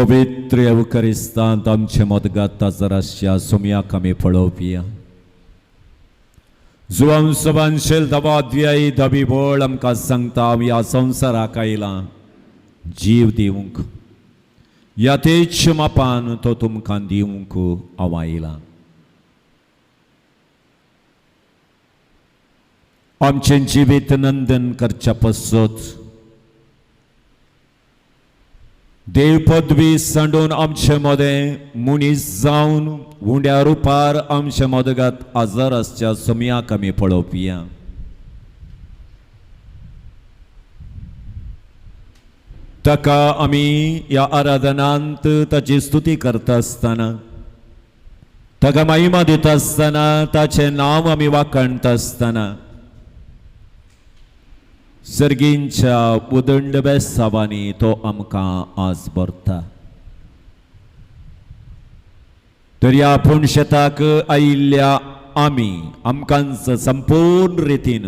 पवित्र एवकरिस्तांत आमचे मोदगात जराशा सुमयाक आमी पळोवया. जुवां सबांशेल दबाद्व्यायी दबिबोळ आमकां सांगता आमी ह्या संवसाराक आयला जीव दिवंक. यातेच मापान तो तुमकां दिवंक हांव आयला. आमचें जिवीत नंदन करच्या पसत देव पदवी सांडून आमचे मदें मनीस जावन उंड्या रुपार आमचे मोदगात आजार आसच्या सुमयाक आमी पळोवया. ताका आमी ह्या आराधनांत ताची स्तुती करता आसतना, ताका महिमा दिता आसतना, ताचें नांव आमी वाखणटा आसतना सर्गींच्या उदंड बेसावांनी तो आमकां आज भरता. तर ह्या पुणशेताक आयिल्ल्या आमी आमकांच संपूर्ण रितीन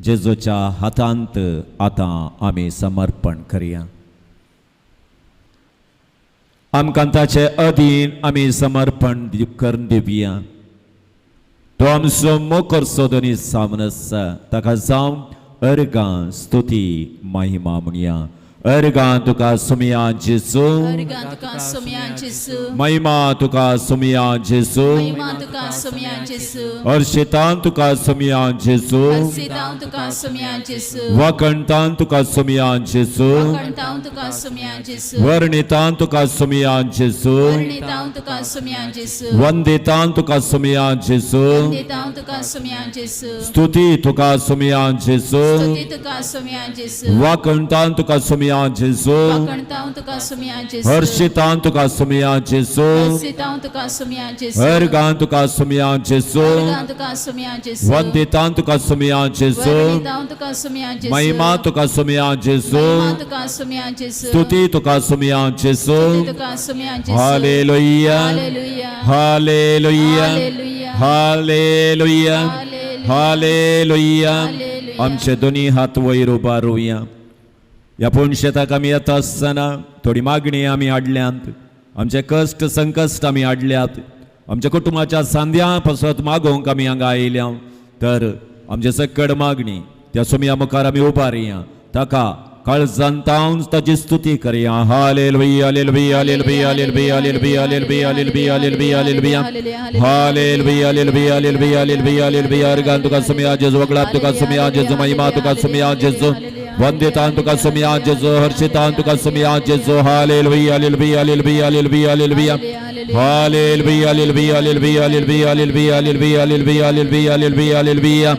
जेजूच्या हातांत आतां आमी समर्पण करया. आमकां ताचे अधीन आमी समर्पण करून दिवया. तो आमचो मोकर सोदनी सामन आसा, ताका जावन अर्गां स्तुती महिमा म्हणया. अर्गां तुका सुमया जेजू, अर्गां तुका सुमया जेजू, महिमा तुका सुमया जेजू, महिमा तुका सुमया जेजू, हर्षितां तुका सुमया जेजू, हर्षितां तुका सुमया जेजू, वाखणटां तुका सुमया जेजू, वाखणटां तुका सुमया जेजू, वर्णितां तुका सुमया जेजू, वर्णितां तुका सुमया जेजू, वंदितां तुका सुमया जेजू, वंदितां तुका सुमया जेजू, स्तुती तुका सुमया जेजू, स्तुती तुका सुमया जेजू, वाखणटां तुका सुमया जेजू, वाखणटां तुका सुमया जेजू, हर्षितां तुका सुमया जेजू, हर्षितां तुका सुमया जेजू, अर्गां तुका सुमया जेजू, अर्गां तुका सुमया जेजू, वंदितां तुका सुमया जेजू, वर्णितां तुका सुमया जेजू, महिमा तुका सुमया जेजू, महिमा तुका सुमया जेजू, स्तुती तुका सुमया जेजू. तुका सुमया जेजू, hallelujah, hallelujah, hallelujah, hallelujah, hallelujah, hallelujah. Hallelujah. आमचे दोन्ही हात वयर उबारूया. ह्या पुणशेताक आमी येता आसतना थोडी मागणी आमी हाडल्यांत, आमचे कश्ट संकश्ट आमी हाडल्यात, आमच्या कुटुंबाच्या सांद्या पासत मागोवंक आमी हांगा आयल्या. तर आमचे सकड मागणी त्या सुमया मुखार आमी उबारया. ताका काळजांतावन ताची स्तुती करया. Hallelujah, hallelujah, hallelujah, hallelujah, hallelujah, hallelujah, hallelujah, hallelujah, hallelujah, hallelujah, hallelujah, hallelujah, hallelujah, hallelujah. अर्गां तुका सुमया जेजू, वगळाप तुका सुमया जेजू, महिमा तुका सुमया जेजू, वंदितां तुका सुमया जेजू, हर्षितां तुका सुमया जेजू. Hallelujah, hallelujah, hallelujah, hallelujah, hallelujah, hallelujah, hallelujah, hallelujah, hallelujah, hallelujah, hallelujah, hallelujah, hallelujah, hallelujah, hallelujah.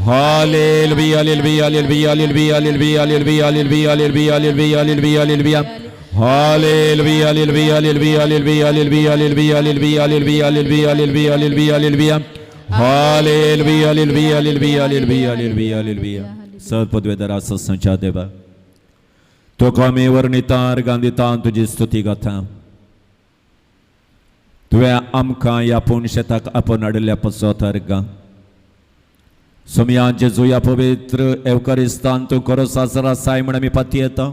Hallelujah, hallelujah, hallelujah, hallelujah, hallelujah, hallelujah, hallelujah, hallelujah, hallelujah, hallelujah. Hallelujah, hallelujah, hallelujah, hallelujah, hallelujah, hallelujah, hallelujah, hallelujah, hallelujah, hallelujah, hallelujah. Hallelujah, hallelujah, hallelujah, hallelujah, hallelujah, hallelujah. सत्पदवेदरा संच्या देवा, तुका आमी वर्णिता, अर्गांदिता, तुजी स्तुती गाता. तुवें आमकां ह्या पुणशेताक आपण हाडल्या पसत अर्गां सुमया जेजू या पवित्र एवकरिस्तान तू खरो सासरा साय म्हण आमी पाती येता.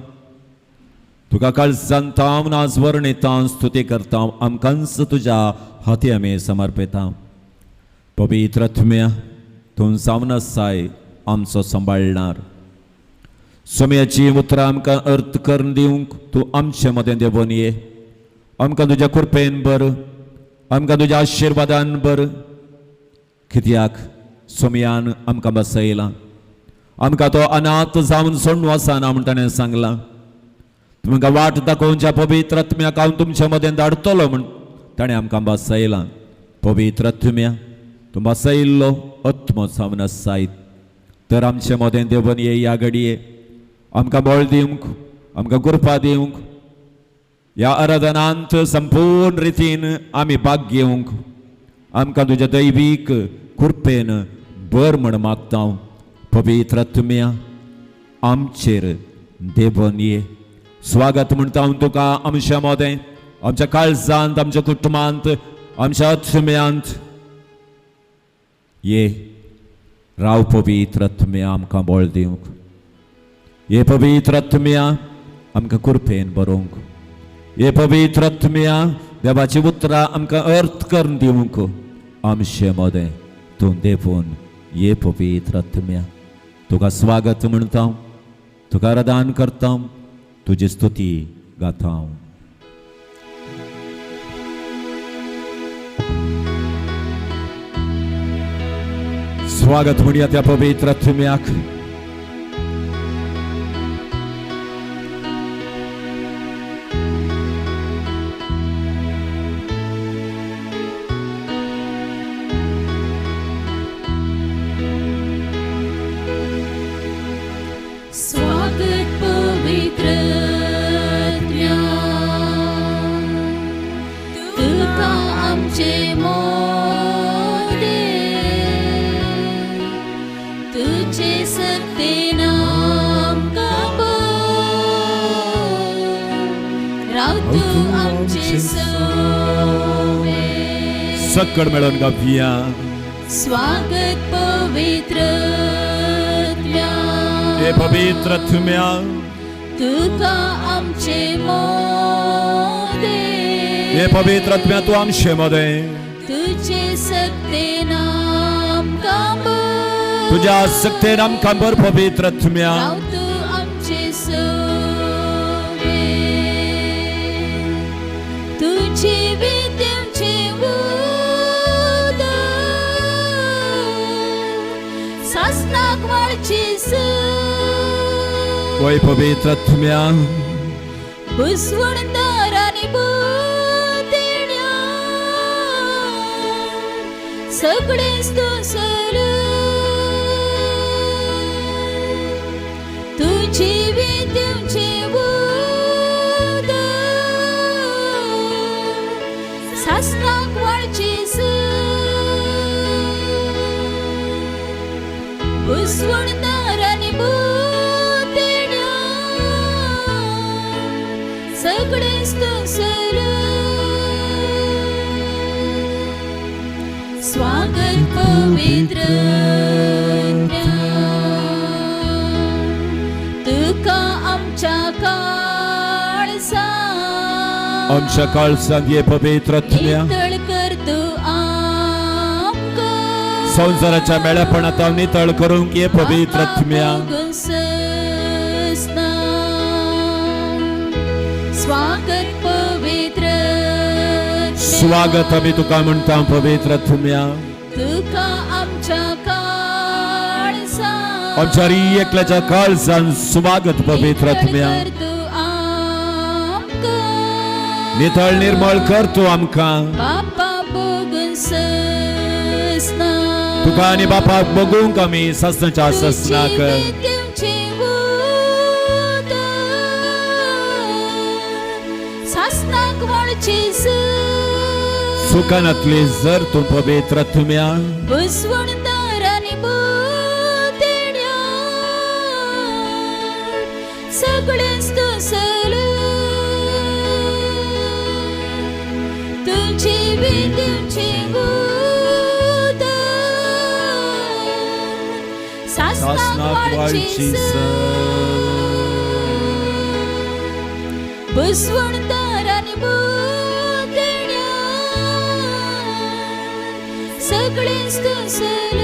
तुका काळजांत नाच वर्णिता, स्तुती करता. आमकांच तुज्या हाती आमी समर्पिता. पवित्र आत्म्या, तूं सामना साय आमचो सांबाळणार. सुमयाची उतरां आमकां अर्थ करून दिवंक तूं आमचे मदें देवून ये. आमकां तुज्या कृपेन बर, आमकां तुज्या आशिर्वादान बर. कित्याक सुमयान आमकां बसयला. आमकां तो अनाथ जावन सोडून वचना म्हण ताणें सांगलां. तुमकां वाट दाखोवच्या पवित्र आत्म्याक हांव तुमचे मदें धाडटलो म्हण ताणें आमकां बसयलां. पवित्र आत्म्या, तूं बसयल्लो आत्मो जावन आसायत. तर आमचे मदें देवून ये ह्या घडये. आमकां बळ दिवंक, आमकां कृपा दिवंक, ह्या आराधनांत संपूर्ण रितीन आमी भाग घेवंक आमकां तुज्या दैवीक कृपेन बर म्हण मागता. पवित्र आत्म्या, आमचेर देवून ये. स्वागत म्हणटा हांव तुका आमच्या मदें, आमच्या काळजांत, आमच्या कुटुंबांत, आमच्या आत्म्यांत. ये राव पवित्र आत्म्या, आमकां बळ दिवंक. ये पवित्र आत्म्या, आमकां कृपेन बरोवंक. हे पवित्र आत्म्या देवाची उतरां आमकां अर्थ करून दिवंक आमचे मोदें तूं देवून ये पवित्र आत्म्या तुका स्वागत म्हणटा तुका आराधन करता तुजी स्तुती गाता स्वागत म्हणया त्या पवित्र आत्म्याक स्वागत पवित्र आत्म्या तुका आमचे मोदे तुझे सक्तीन आमकां राव तू आमचे सोबे सकड मेळोन गावया स्वागत पवित्र आत्म्या हे पवित्र आत्म्या तुका आमचे मोदे हे पवित्र आत्म्या तू आमचे मोदें तुझे सक्तीन आमकां तुझ्या सक्तेन आमकां भर पवित्र आत्म्या राव तू आमचे सोबे तुझी विद्येचे उदक सासनाक वाळची वय पवित्र आत्म्या बुसवणदार आनी बुतेड्या सगळेच दोसर तुझी विद्येचे उदक सासनाक वाळची बुसवणदार आनी बुतेड्या सगळेच दोसर स्वागत पवित्र तुका आमच्या काळसा आमच्या काळसांत ये पवित्र आत्म्या नितळ कर तू आमकां संसाराच्या मेळपणांत हांव नितळ करूंक ये पवित्र आत्म्या स्वागत पवित्र स्वागत आमी तुका म्हणटा पवित्र आत्म्या तुका आमच्या काळसा आमच्या एकल्याच्या काळजान स्वागत पवित्र आत्म्या तू आमकां नितळ निर्मळ कर तू आमकां बापा बगून ससना तुका आनी बापाक बगूंक आमी ससनाच्या ससनाक सासनाक वाळची सुखानातली जर तू पवित्र आत्म्या बुसवणदार आनी बुतेड्या सगळेच दोसर तुझी विद्येचे उदक सासनाक वाळची बुसवणदार आनी बुतेड्या सगळेच दोसर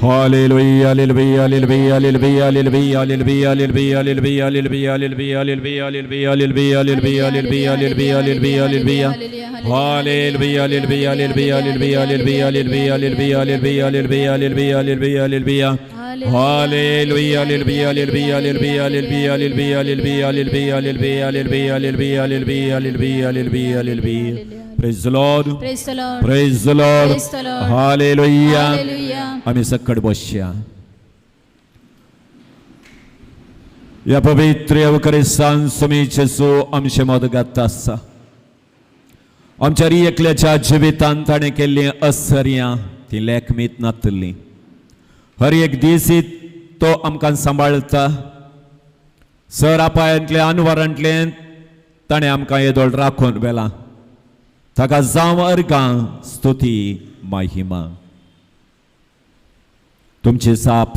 Hallelujah, hallelujah, hallelujah, hallelujah, hallelujah, hallelujah, hallelujah, hallelujah, hallelujah, hallelujah, hallelujah, hallelujah, hallelujah, hallelujah, hallelujah, hallelujah, hallelujah. Hallelujah, hallelujah, hallelujah, hallelujah, hallelujah, hallelujah, hallelujah, hallelujah, hallelujah, hallelujah, hallelujah, hallelujah. Hallelujah, hallelujah, hallelujah, hallelujah, hallelujah, hallelujah, hallelujah, hallelujah, hallelujah, hallelujah, hallelujah, hallelujah, hallelujah, hallelujah. Praise the Lord. Praise the Lord. Praise the Lord. Praise the Lord. Hallelujah. Hallelujah. आम्ही सकट बसया या पवित्र अवकरिस्तान समीचे so आमचे मोदगात आसा आमच्या एकल्याच्या जिवितांत ताणें केल्ली असर्यां ती लेखमीत नातली हर एक दिसी तो आमकां सांबाळता सर आपायांतले अनवरांतले ताणें आमकां येदोळ राखून व्हेला ताका जावं अर्गां स्तुती महिमा तुमची साप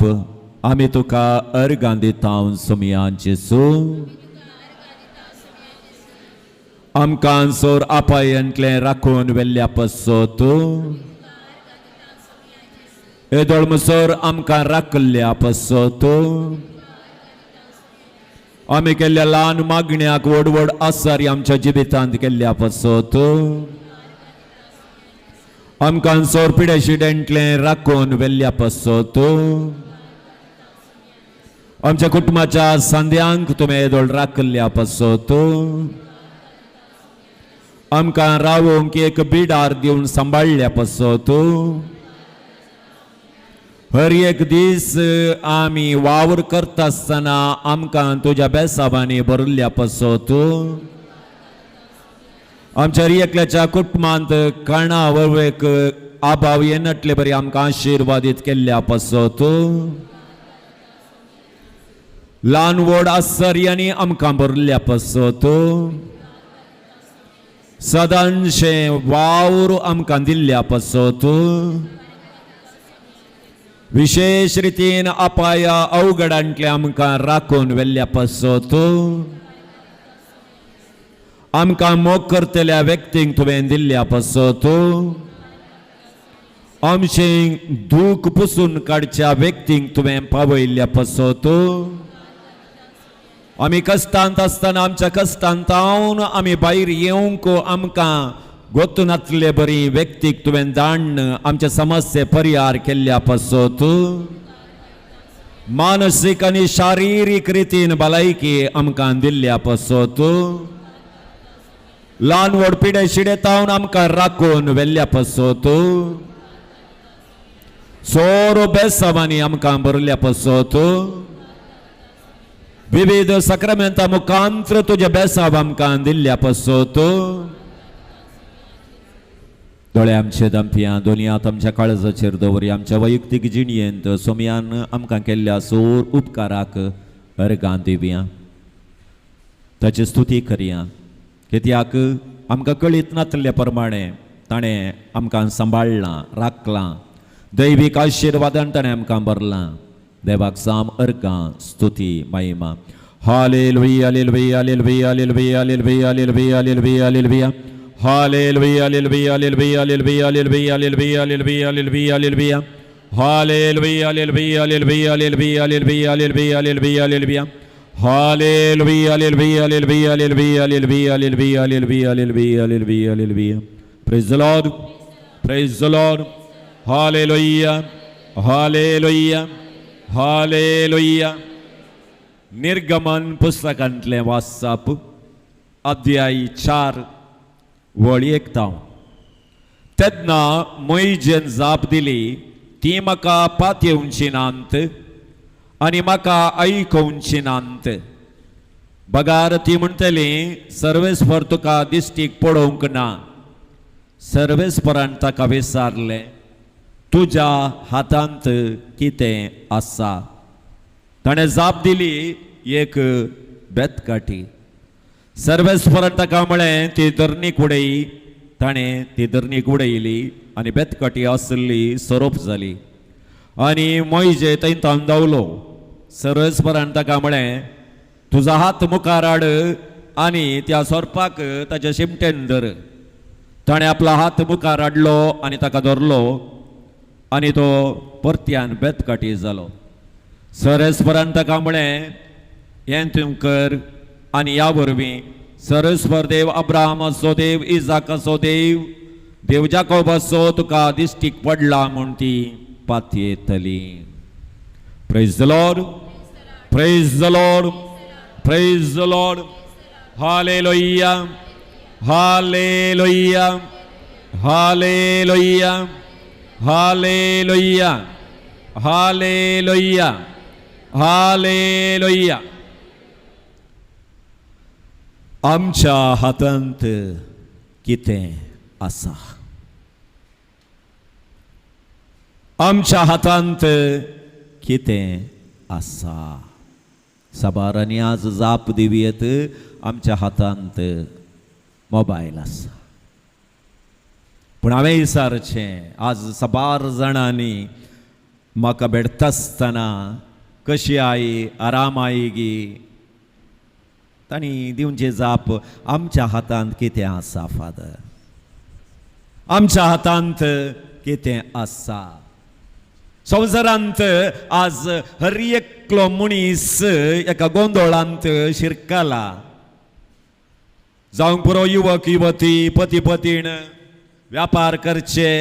आमी तुका अर्गां दिता सुमयांचे सू आमकां सोर आपायंतले राखून वेल्ल्या पसो तूं येदोळ मुसोर आमकां राखल्या पसो तूं आमी केल्ल्या ल्हान मागण्याक व्हड व्हड आसारी आमच्या जिबितांत केल्ल्या पसो तूं आमकां सोर पिडेशिडेंतले राखून वेल्ल्या पसो तूं आमच्या कुटुंबाच्या सांद्यांक तुवें येदोळ राखल्या पसो तूं आमकां रावूंक एक बिडार दिवन सांबाळल्या पसो तूं हर एक दीस आमी वावर करता आसतना आमकां तुज्या बेसाबांनी भरिल्ल्या पसो तूं आमच्या एकल्याच्या कुटुंबांत काणा वळवेक आभाव येनटले बरी आमकां आशिर्वादीत केल्ल्या पसो तूं ल्हान व्हड आसर्यांनी आमकां भरिल्ल्या पसो तूं सदांशे वावर आमकां दिल्ल्या पसो तूं विशेष रितीन अपाया अवघडांतले आमकां राखून वेल्ल्या पसो तूं आमकां मोग करतल्या व्यक्तींक तुवें दिल्ल्या पसो तूं आमचें दूख पुसून काडच्या व्यक्तींक तुवें पावयल्ल्या पसो तूं आमी कश्टांत आसतना आमच्या कश्टांत तावन आमी भायर येवंक आमकां गोतून नातले बरी व्यक्तीक तुवें दाण आमच्या समस्ये परिहार केल्ल्या पसो तूं मानसीक आनी शारिरीक रितीन भलायकी आमकां दिल्ल्या पसो तूं ल्हान व्हड पिडे शिडे तावन आमकां राखून वेल्ल्या पसो तूं सोरो बेसाबांनी आमकां भरल्या पसो तूं विविध सक्रामेंता मुखांत्र तुजे बेसाब आमकां दिल्ल्या पसो तूं दोळे आमचे दंपिया दोनी हात आमच्या काळजाचेर दवरी आमच्या वैयक्तीक जिणयेंत सोमयान आमकां केल्ल्या सोर उपकाराक अर्गां दिवया ताची स्तुती करया कित्याक आमकां कळीत नासले प्रमाणे ताणें आमकां सांबाळलां राखलां दैवीक आशिर्वादान ताणें आमकां भरलां देवाक साम अर्गां स्तुती महिमा hallelujah hallelujah hallelujah hallelujah hallelujah hallelujah hallelujah hallelujah Hallelujah, hallelujah, hallelujah, hallelujah, hallelujah, hallelujah, hallelujah, hallelujah. Hallelujah, hallelujah, hallelujah, hallelujah, hallelujah, hallelujah, hallelujah, hallelujah. Hallelujah, hallelujah, hallelujah, hallelujah, hallelujah, hallelujah, hallelujah, hallelujah, hallelujah, hallelujah. Praise the Lord. Praise the Lord. Hallelujah. Hallelujah. Hallelujah. निर्गमन पुस्तकांतले वाचप अध्याय 4 वळी 1 तेन्ना मोइजेन जाप दिली ती म्हाका पातयेवची नांत आनी म्हाका आयकोवची नांत बगार ती म्हणटली सर्वेस्पर तुका दिश्टीक पडोवंक ना सर्वेस्परान ताका विचारले तुज्या हातांत कितें आसा ताणें जाप दिली एक बेतकाठी सर्वेस्परान ताका म्हळें ती धरणीक उडय ताणें ती धरणीक उडयली आनी बेतकाठी आसली सोरोप जाली आनी मोइजे थंय धांवलो सर्वेस्परान ताका म्हळें तुजो हात मुखार हाड आनी त्या सोरपाक ताच्या शिमटेन धर ताणें आपलो हात मुखार हाडलो आनी ताका धरलो आनी तो परत्यान बेतकाठी जालो सर्वेस्परान ताका म्हळें हें तूं कर आनी ह्या वरवीं सर्वेस्पर देव अब्राहमाचो देव इजाकाचो देव देव जाकोबाचो तुका दिश्टीक पडला म्हूण ती पातयेतली praise the lord praise the lord praise the lord hallelujah hallelujah hallelujah hallelujah hallelujah hallelujah आमच्या हातांत कितें आसा आमच्या हातांत कितें आसा साबारांनी आज जाप दिवयेत आमच्या हातांत मोबायल आसा पूण हांवें विचारचें आज साबार जाणांनी म्हाका भेटता आसतना कशी आई आरामाई गी तांणी दिवचे जाप आमच्या हातांत कितें आसा फादर, आमच्या हातांत कितें आसा. संवसारांत आज हर एकलो मनीस एका गोंधळांत शिरकला. जावंक पुरो युवक युवती पती पतीण व्यापार करचे,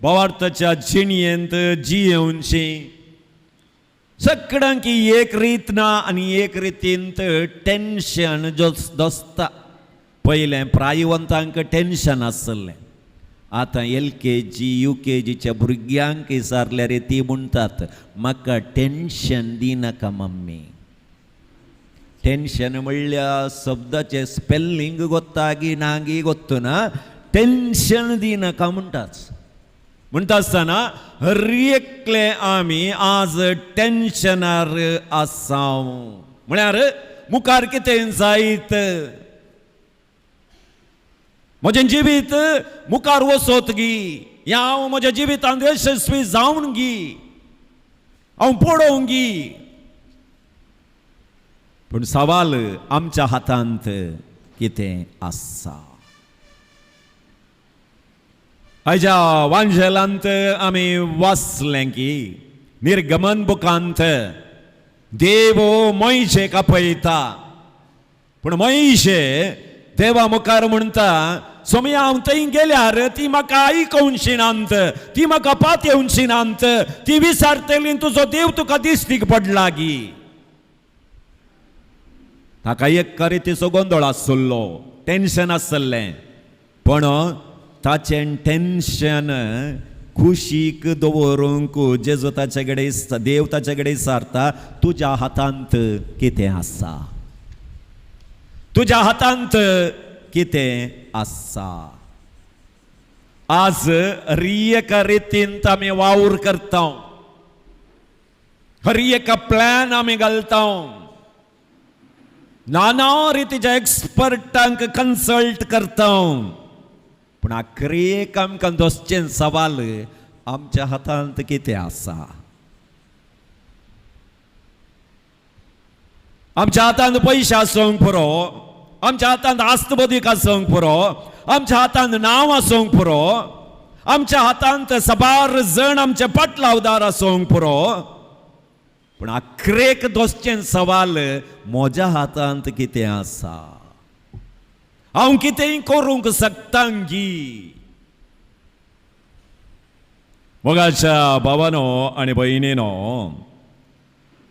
बोवार्थाच्या जिणयेंत जियेवची, सगळ्यांक एक रीत ना आनी एक रितींत टेन्शन दोसता. पयलें प्रायवंतांक टेन्शन आसलें, आतां LKG UKGच्या भुरग्यांक विचारल्यार ती म्हणटात म्हाका टेन्शन दिनाका मम्मी. टेन्शन म्हणल्यार शब्दाचें स्पेलिंग गोत्तागी नागी गोत्तो ना, टेन्शन दिनाका म्हणटात. म्हणटा आसतना हर एकले आमी आज टेन्शनार आसाव. म्हळ्यार मुखार कितें जायत, म्हजें जिवीत मुखार वचत गी, हांव म्हज्या जिवितांत यशस्वी जावन गी, हांव पडोवंक गी. पूण सवाल आमच्या हातांत कितें आसा. हाज्या वांजेलांत आमी वाचलें की निर्गमन बुकांत देव मोयशेक आपयता, पूण मोयशे देवा मुखार म्हणटा सोमी हांव थंय गेल्यार ती म्हाका आयकूंची नांत, ती म्हाका पातयेवची नांत, ती विचारतली तुजो देव तुका दिश्टीक पडला गी. ताका एक रितीचो गोंधळ आसलो, टेन्शन आसलें, पण ताचें टेन्शन खुशीक दवरूंक जेजू ताचे कडेन देव ताचे कडेन विचारता तुज्या हातांत कितें आसा, तुज्या हातांत कितें आसा. आज हर एका रितींत आमी वावर करता, हर एका प्लॅन आमी घालता, नाना रितीच्या एक्सपर्टांक कन्सल्ट करता, पूण आखरेक आमकां दोसचें सवाल आमच्या हातांत कितें आसा. आमच्या हातांत पयशे आसूंक पुरो, आमच्या हातांत आस्तबदीक आसूंक पुरो, आमच्या हातांत नांव आसूंक पुरो, आमच्या हातांत सबार जण आमचे पाटलावदार आसूंक पुरो, पूण आखरेक दोसचें सवाल म्हज्या हातांत कितें आसा. हांव कितेंय करूंक शकता गी. मोगाच्या भावानो आनी भयणीनो,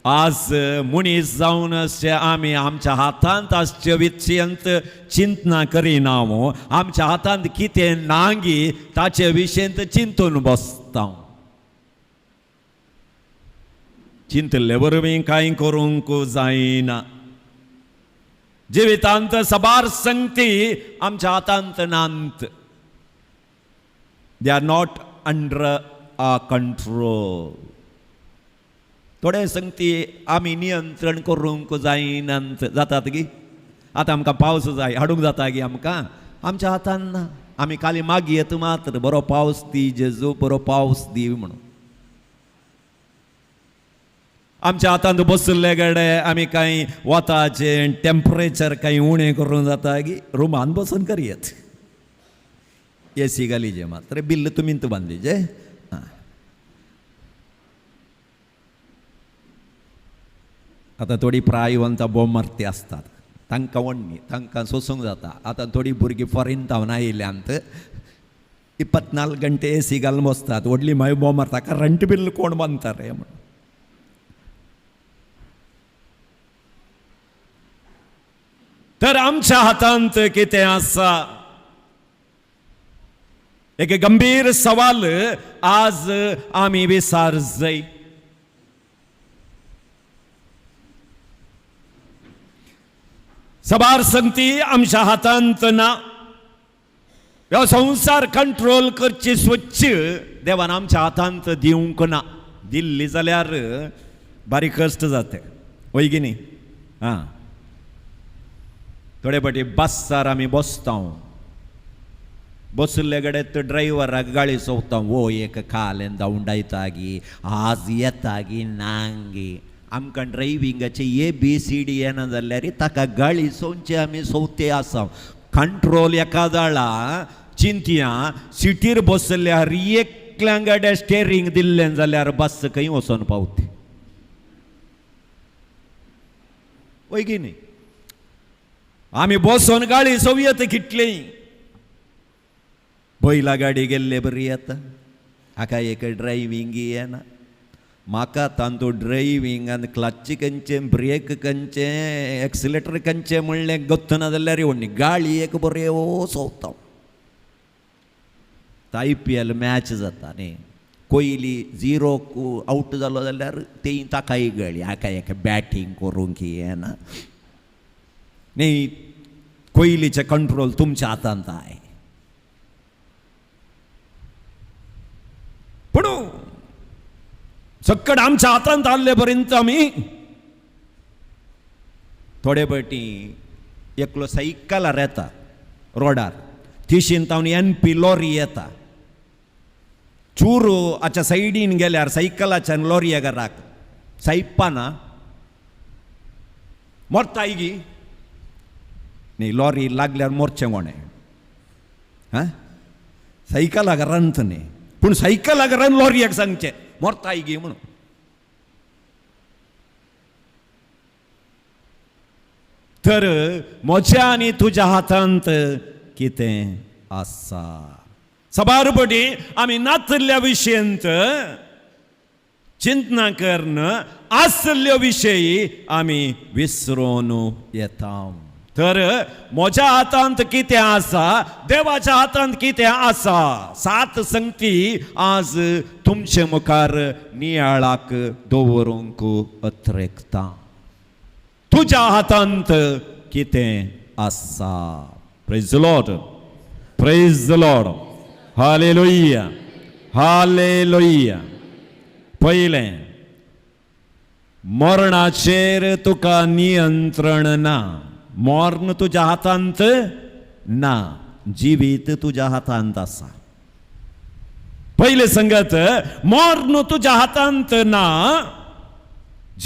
आज मनीस जावन अशें आमी आमच्या हातांत आसचे विशयंत चिंतना करिना, आमच्या हातांत कितें ना गी ताचे विशयंत चिंतून बसता. चिंतले वरवीं कांय करूंक जायना. जिवितांत सबार संगती आमच्या हातांत नांत. They are not under our control. थोडे संगती आमी नियंत्रण करूंक जायनात. जातात गी. आतां आमकां पावस जाय हाडूंक जाता गी आमकां, आमच्या हातांत ना. आमी खाली मागयेत मात्र बरो पावस दी जेजू, बरो पावस दी म्हणून. आमच्या हातांत बसले गडे आमी कांय वताचें टेम्परेचर कांय उणें करूंक जाता गी. रुमान बसून करयेत. AC घालीचे मात्र, बिल्ल तुमींत बांदीचे. आतां थोडी प्रायवंतां बोमार्ती आसतात, तांकां वण्णी, तांकां सोसूंक जाता. आतां थोडी भुरगीं फॉरेन जावन आयल्यांत 24 गंटे AC घालून बसतात. व्हडली मागीर बोमारता करंट बिल कोण बांदता रे म्हणून. तर आमच्या हातांत कितें आसा. एक गंभीर सवाल आज आमी विचार जाय. सबार संगती आमच्या हातांत ना. ह्यो संसार कंट्रोल करची स्वच्छ देवान आमच्या हातांत दिवंक ना. दिल्ली जाल्यार बारीक कश्ट जाते वय की न्ही. थोडे फाटी बसार आमी बसता, बसले गडे ड्रायव्हराक गाडी चोवता. वो एक कालेंदा उंडायता गी, आज येता गी नांगी. आमकां ड्रायविंगाचे ABCD येना जाल्यार ताका गाडी सोंचे आमी सोवते आसा कंट्रोल एका जाला चिंतया सिटीर बसल्यार एकल्यां गाड्या स्टेरींग दिल्लें जाल्यार बस खंय वचोन पावते वय की न्ही आमी बसोन गाडी सोवयत कितली बैला गाडी गेल्ले बरी येता हाका एक ड्रायविंग येना म्हाका तांतू ड्रायविंग आनी क्लच खंयचे ब्रेक खंयचे एक्सिलेटर खंयचे म्हणलें गोत्त ना जाल्यार व्हडली गाडी एक बरे सोवता IPL मॅच जाता न्ही कोहली 0 आउट जालो जाल्यार तें ताकाय गाडी हाका एक बॅटींग करूंक येना न्ही कोहलीचे कंट्रोल तुमच्या हातांत आहे पूण सक्कड आमच्या हातांत आसले पर्यंत आमी थोडे फावटी एकलो सायकलार येता रोडार तिशीन तावन NP लॉरी येता चूर हाच्या सायडीन गेल्यार सायकलाच्यान लॉरी घराक सायपाना मरताय गी न्ही लॉरी लागल्यार मोरचें कोणें हां सायकला घरांत न्ही पूण सायकला घरान लॉरयेक सांगचें मोरताय गी म्हणून तर म्हज्या आनी तुज्या हातांत कितें आसा सबारपटी आमी नातल्या विशयंत चिंतना करन आसल्यो विशयी आमी विसरून येता तर म्हज्या हातांत कितें आसा देवाच्या हातांत कितें आसा 7 संगती आज तुमचे मुखार नियाळाक दवरूंक अत्रेकता तुज्या हातांत कितें आसा praise the lord hallelujah hallelujah पयलें मरणाचेर तुका नियंत्रण ना मरण तुज्या हातांत ना जिवीत तुज्या हातांत आसा पयले संगत मरण तुज्या हातांत ना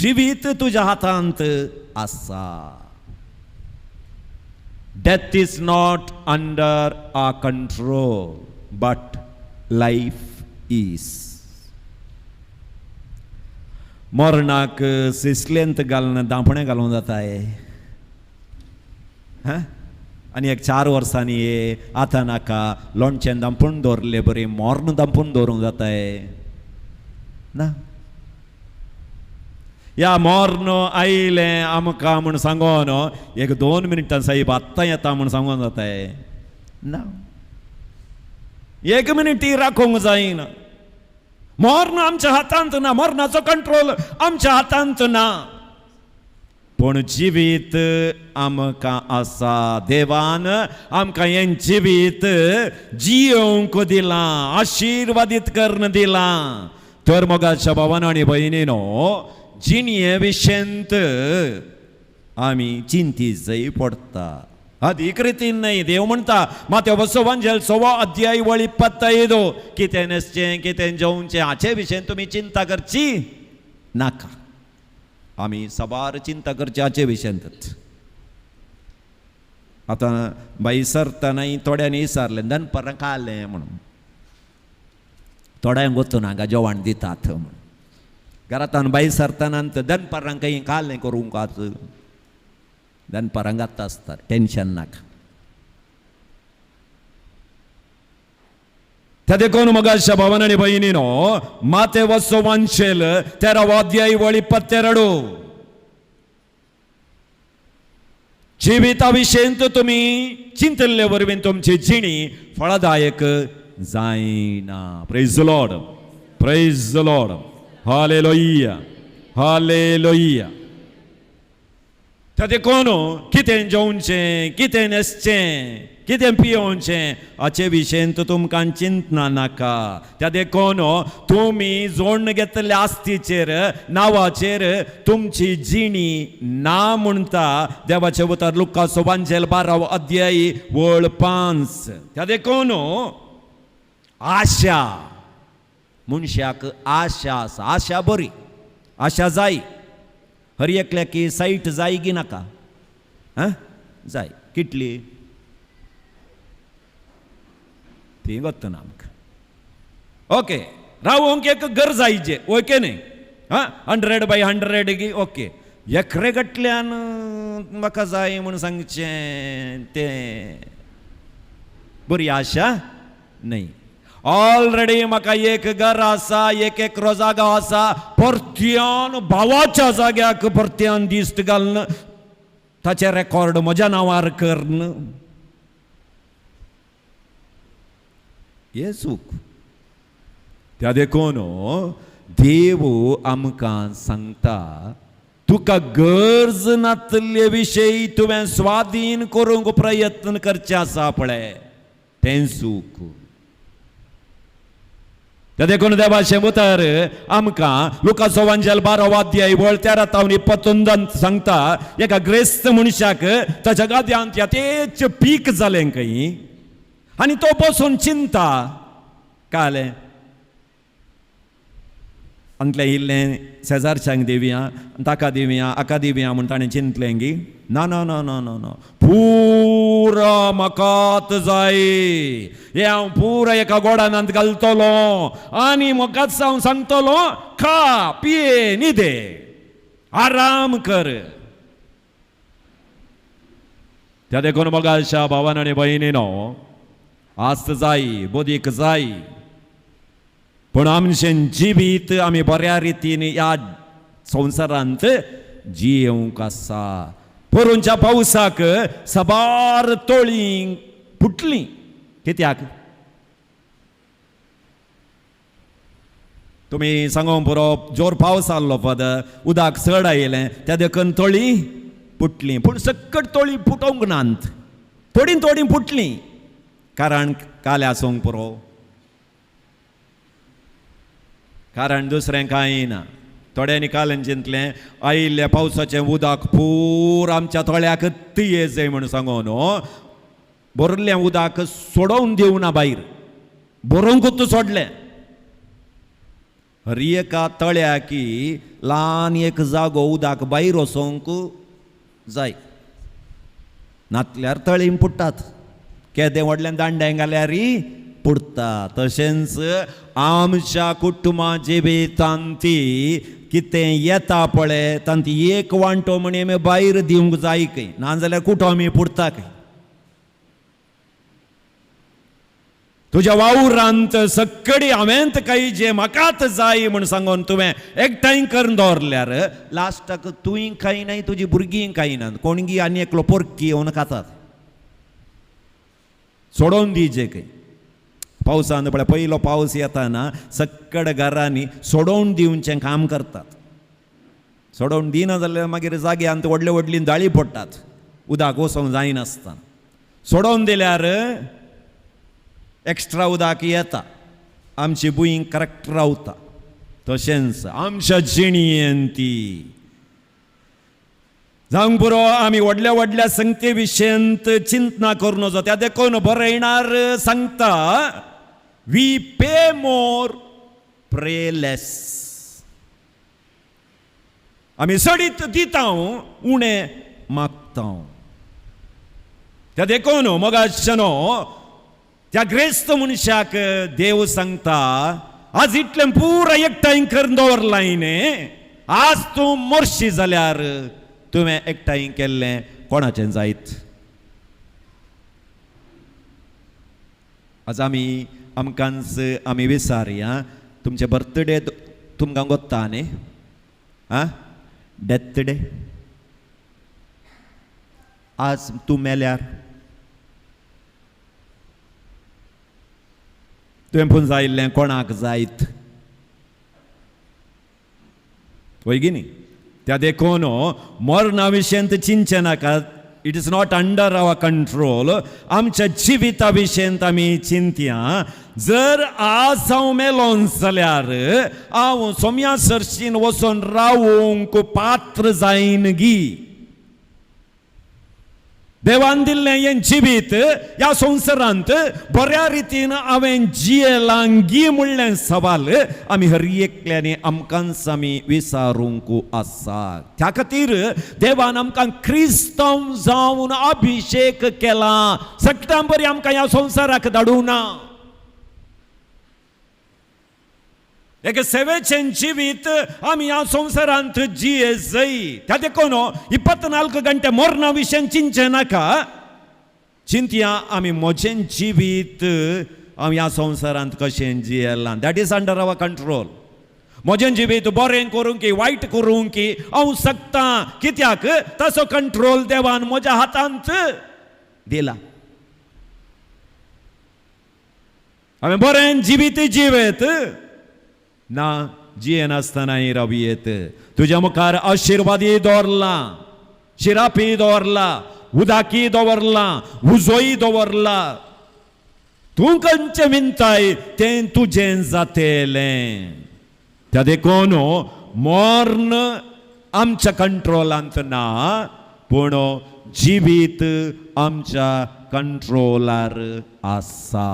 जिवीत तुज्या हातांत आसा Death is not under our control, but life is. मरणाक सिसलेंत घालून दांपणे घालूंक जाताय हां आनी एक 4 वर्सांनी ये आतां नाका लोणचें दांपून दवरले बरें मरण दांपून दवरूंक जाताय ना या मरण आयलें आमकां म्हूण सांगोन एक 2 मिनटां साहेब आत्तां येता म्हूण सांगोन जाताय ना 1 मिनिटी राखोंक जायना मरण आमच्या हातांत ना मरणाचो कंट्रोल आमच्या हातांत ना पूण जिवीत आमकां आसा देवान आमकां हें जिवीत जियोंक दिलां आशिर्वादीत करून दिलां तर मोगाच्या भावानो आनी भयणीनो जिणये विशयंत आमी चिंतीत पडटा अधिक रितीन नाही देव म्हणटा माथ्याव वंजल 6 अध्याय वळी 25 कितें न्हेसचें कितें जेवचें हाचे विशयी तुमी चिंता करची नाका आमी सबार चिंता करची हाचे विशयंतच आतां बाई सरतना थोड्यांनी विचारलें दनपारां खालें म्हणून थोड्यांक गोतून हांगा जेवण दितात म्हणून घरांतल्यान बाई सरतना दनपारां खंय खालें करूंक आस दनपारां घातता आसता टेन्शन नाका त्या देखून मोगाच्या भावान आनी भयणीनो माते वंशेल 13 अध्याय वळी 22 जिविता विशयंत तुमी चिंतल्ले वरवीं तुमची जिणी फळदायक जायना praise the lord hallelujah hallelujah त्या देखून कितें जेवचें कितें न्हेसचें कितें पियोवचें हाचे विशयंत तुमकां चिंतना नाका त्या देखून तुमी जोडून घेतल्या आस्तीचेर नांवाचेर तुमची जिणी ना म्हणटा देवाचे उतर लुकाचो वांजेल 12 अध्याय वळ 5 त्या देखून आशा मनशाक आशा आसा आशा बरी आशा जाय हर एकल्या की साईट जाय की नाका हां जाय कितली ती गोत्ता ना आमकां ओके रावोंक एक घर जायचे ओके न्ही हां 100/100 की ओके एकरे गटल्यान म्हाका जाय म्हूण सांगचें तें बरी आशा नाही ऑलरेडी म्हाका एक घर आसा एक जागा आसा परत्यान भावाच्या जाग्याक परत्यान दिश्ट घालन ताचे रेकॉर्ड म्हज्या नांवार करन हे चूक त्या देखून देव आमकां सांगता तुका गरज नातले विशयी तुवें स्वाधीन करूंक प्रयत्न करचे आसा पळय तें चूक त्या देखून देवाचे उतर आमकां लुकाचो एवांजेल 12 अध्याय 13-21 सांगता एका ग्रेस्त मनशाक ताच्या गाद्यांत यातेच पीक जालें खंय आनी तो बसून चिंता काले अंतले इल्लें शेजारच्यांक दिवया ताका दिवया आका दिवया म्हूण ताणें चिंतलें की ना ना ना ना ना ना पुरा म्हाकाच जाय हे हांव पुरा एका गोडानांत घालतलो आनी म्हाकाच हांव सांगतलो खा पिये न्हिदे आराम कर त्या देखून मोगालच्या भावान आनी भयणीनो आस्त जाय बोदीक जाय पण आमचें जिवीत आमी बऱ्या रितीन ह्या संवसारांत जियोंक आसा पोरूंच्या पावसाक सबार तळीं फुटलीं कित्याक तुमी सांगोंक पुरो जोर पावस आहलो फादर उदक चड आयलें त्या देखून तळीं फुटलीं पूण सकट तळीं फुटोवंक नात थोडीं फुटलीं कारण काले आसूंक पुरो कारण दुसरें कांय ना थोड्यांनी कालन चिंतलें आयिल्ल्या पावसाचें उदक पूर आमच्या तळ्याक तिये जाय म्हूण सांगून भरलें उदक सोडोवन दिवना भायर भरोवंकूच सोडलें हर एका तळ्याकी ल्हान एक जागो उदक भायर वचोंक जाय नातल्यार तळीं पुट्टात केदें व्हडलें दांड्यां घाल्यार पुडटा तशेंच आमच्या कुटुंबा जिवितांती कितें येता पळय तांती एक वांटो म्हण आमी भायर दिवंक जाय खंय नाजाल्यार कुठो आमी पुडटा खंय तुज्या वावरांत सक्कडी हांवेंत काही जे म्हाकाच जाय म्हण सांगून तुवें एकठांय करून दवरल्यार लास्टाक तुंय खायनाय तुजी भुरगीं खायनात कोणगी आनी एकलो पोरकी येवन खातात सोडोवन दिजे खंय पावसान पळय पयलो पावस येताना सक्कड घरांनी सोडोवन दिवचें काम करतात सोडोवन दिना जाल्यार मागीर जाग्यांत व्हडले व्हडली दाळी पडटात उदक वचोंक जायनासतना सोडोवन दिल्यार एक्स्ट्रा उदक येता आमची भुंय करेक्ट रावता तशेंच आमच्या जिणयेंती जावंक पुरो आमी व्हडल्या व्हडल्या संख्ये विशयंत चिंतना करूं नजो त्या देखून बरयणार सांगता वी पे मोर प्रे लेस आमी सडीत दिता उणें मागता त्या देखून मोगाचनो त्या ग्रेस्त मनशाक देव सांगता आज इतलें पुरा एकठांय करून दवरलां न्ही आज तूं मरशी जाल्यार तुवें एकठांय केल्लें कोणाचें जायत आज आमकांच आमी विचारया तुमचे बर्थडे तुमकां गोत्ता न्ही आं डेथ डे आज तूं मेल्यार तुवें पूण जायल्लें कोणाक जायत वय गी न्ही त्या देखून मरणा विशयंत चिंतचे नाकात it is not under our control आमच्या जिविता विशयंत आमी चिंतया जर आज हांव मेलो जाल्यार हांव सोम्या सरशीन वचोन रावूंक पात्र जायन गी देवान दिल्लें हें जिवीत ह्या संवसारांत बऱ्या रितीन हांवें जियेलां गी म्हणलें सवाल आमी हर एकल्यानी आमकांच आमी विचारूंक आसा. त्या खातीर देवान आमकां क्रिस्तांव जावन अभिषेक केला. सप्टेंबर आमकां ह्या संवसाराक धाडूना. एक सेवेचें जिवीत आमी ह्या संवसारांत जिये जाय. त्या देखून 24 गंटे मोरणा विशयी चिंचे नाका. चिंतया आमी म्हजें जिवीत हांव ह्या संवसारांत कशें जियेलां. That is under our control. म्हजें जिवीत बरें करूंक की वायट करूंक की हांव शकता. कित्याक ताचो कंट्रोल देवान म्हज्या हातांत दिला. हांवें बरें जिवीत जिवेत ना जियेनासतनाय रावयेत. तुज्या मुखार आशिर्वादी दवरला, शिरापी दवरला, उदाकी दवरला, उजोई दवरला. तूं खंयचें विणताय तें तुजें जातलें. त्या देखून मरण आमच्या कंट्रोलांत ना, पूण जिवीत आमच्या कंट्रोलार आसा.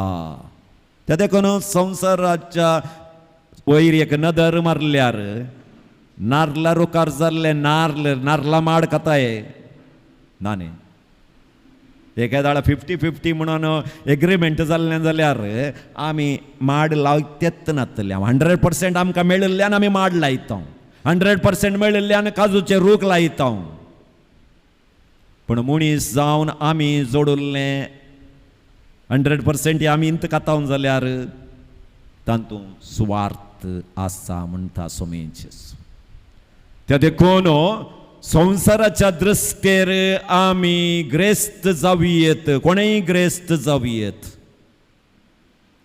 त्या देखून संवसाराच्या वयर एक नदर मारल्यार नारला रुकार जाल्ले नारला माड खाताय ना न्ही. एखाद्या 50-50 म्हणून एग्रीमेंट जाल्लें जाल्यार आमी माड लायतेच नातले. 100% आमकां मेळिल्ल्यान आमी माड लायता, 100% मेळिल्ल्यान काजूचे रूख लायता. पूण मनीस जावन आमी जोडुल्लें 100% आमी इंत खाताव जाल्यार तातूंत स्वार्थ आसा म्हणटा सोमेचेस. त्या देखून संवसाराच्या दृश्टेर आमी ग्रेस्त जावयेत. कोणेय ग्रेस्त जावयेत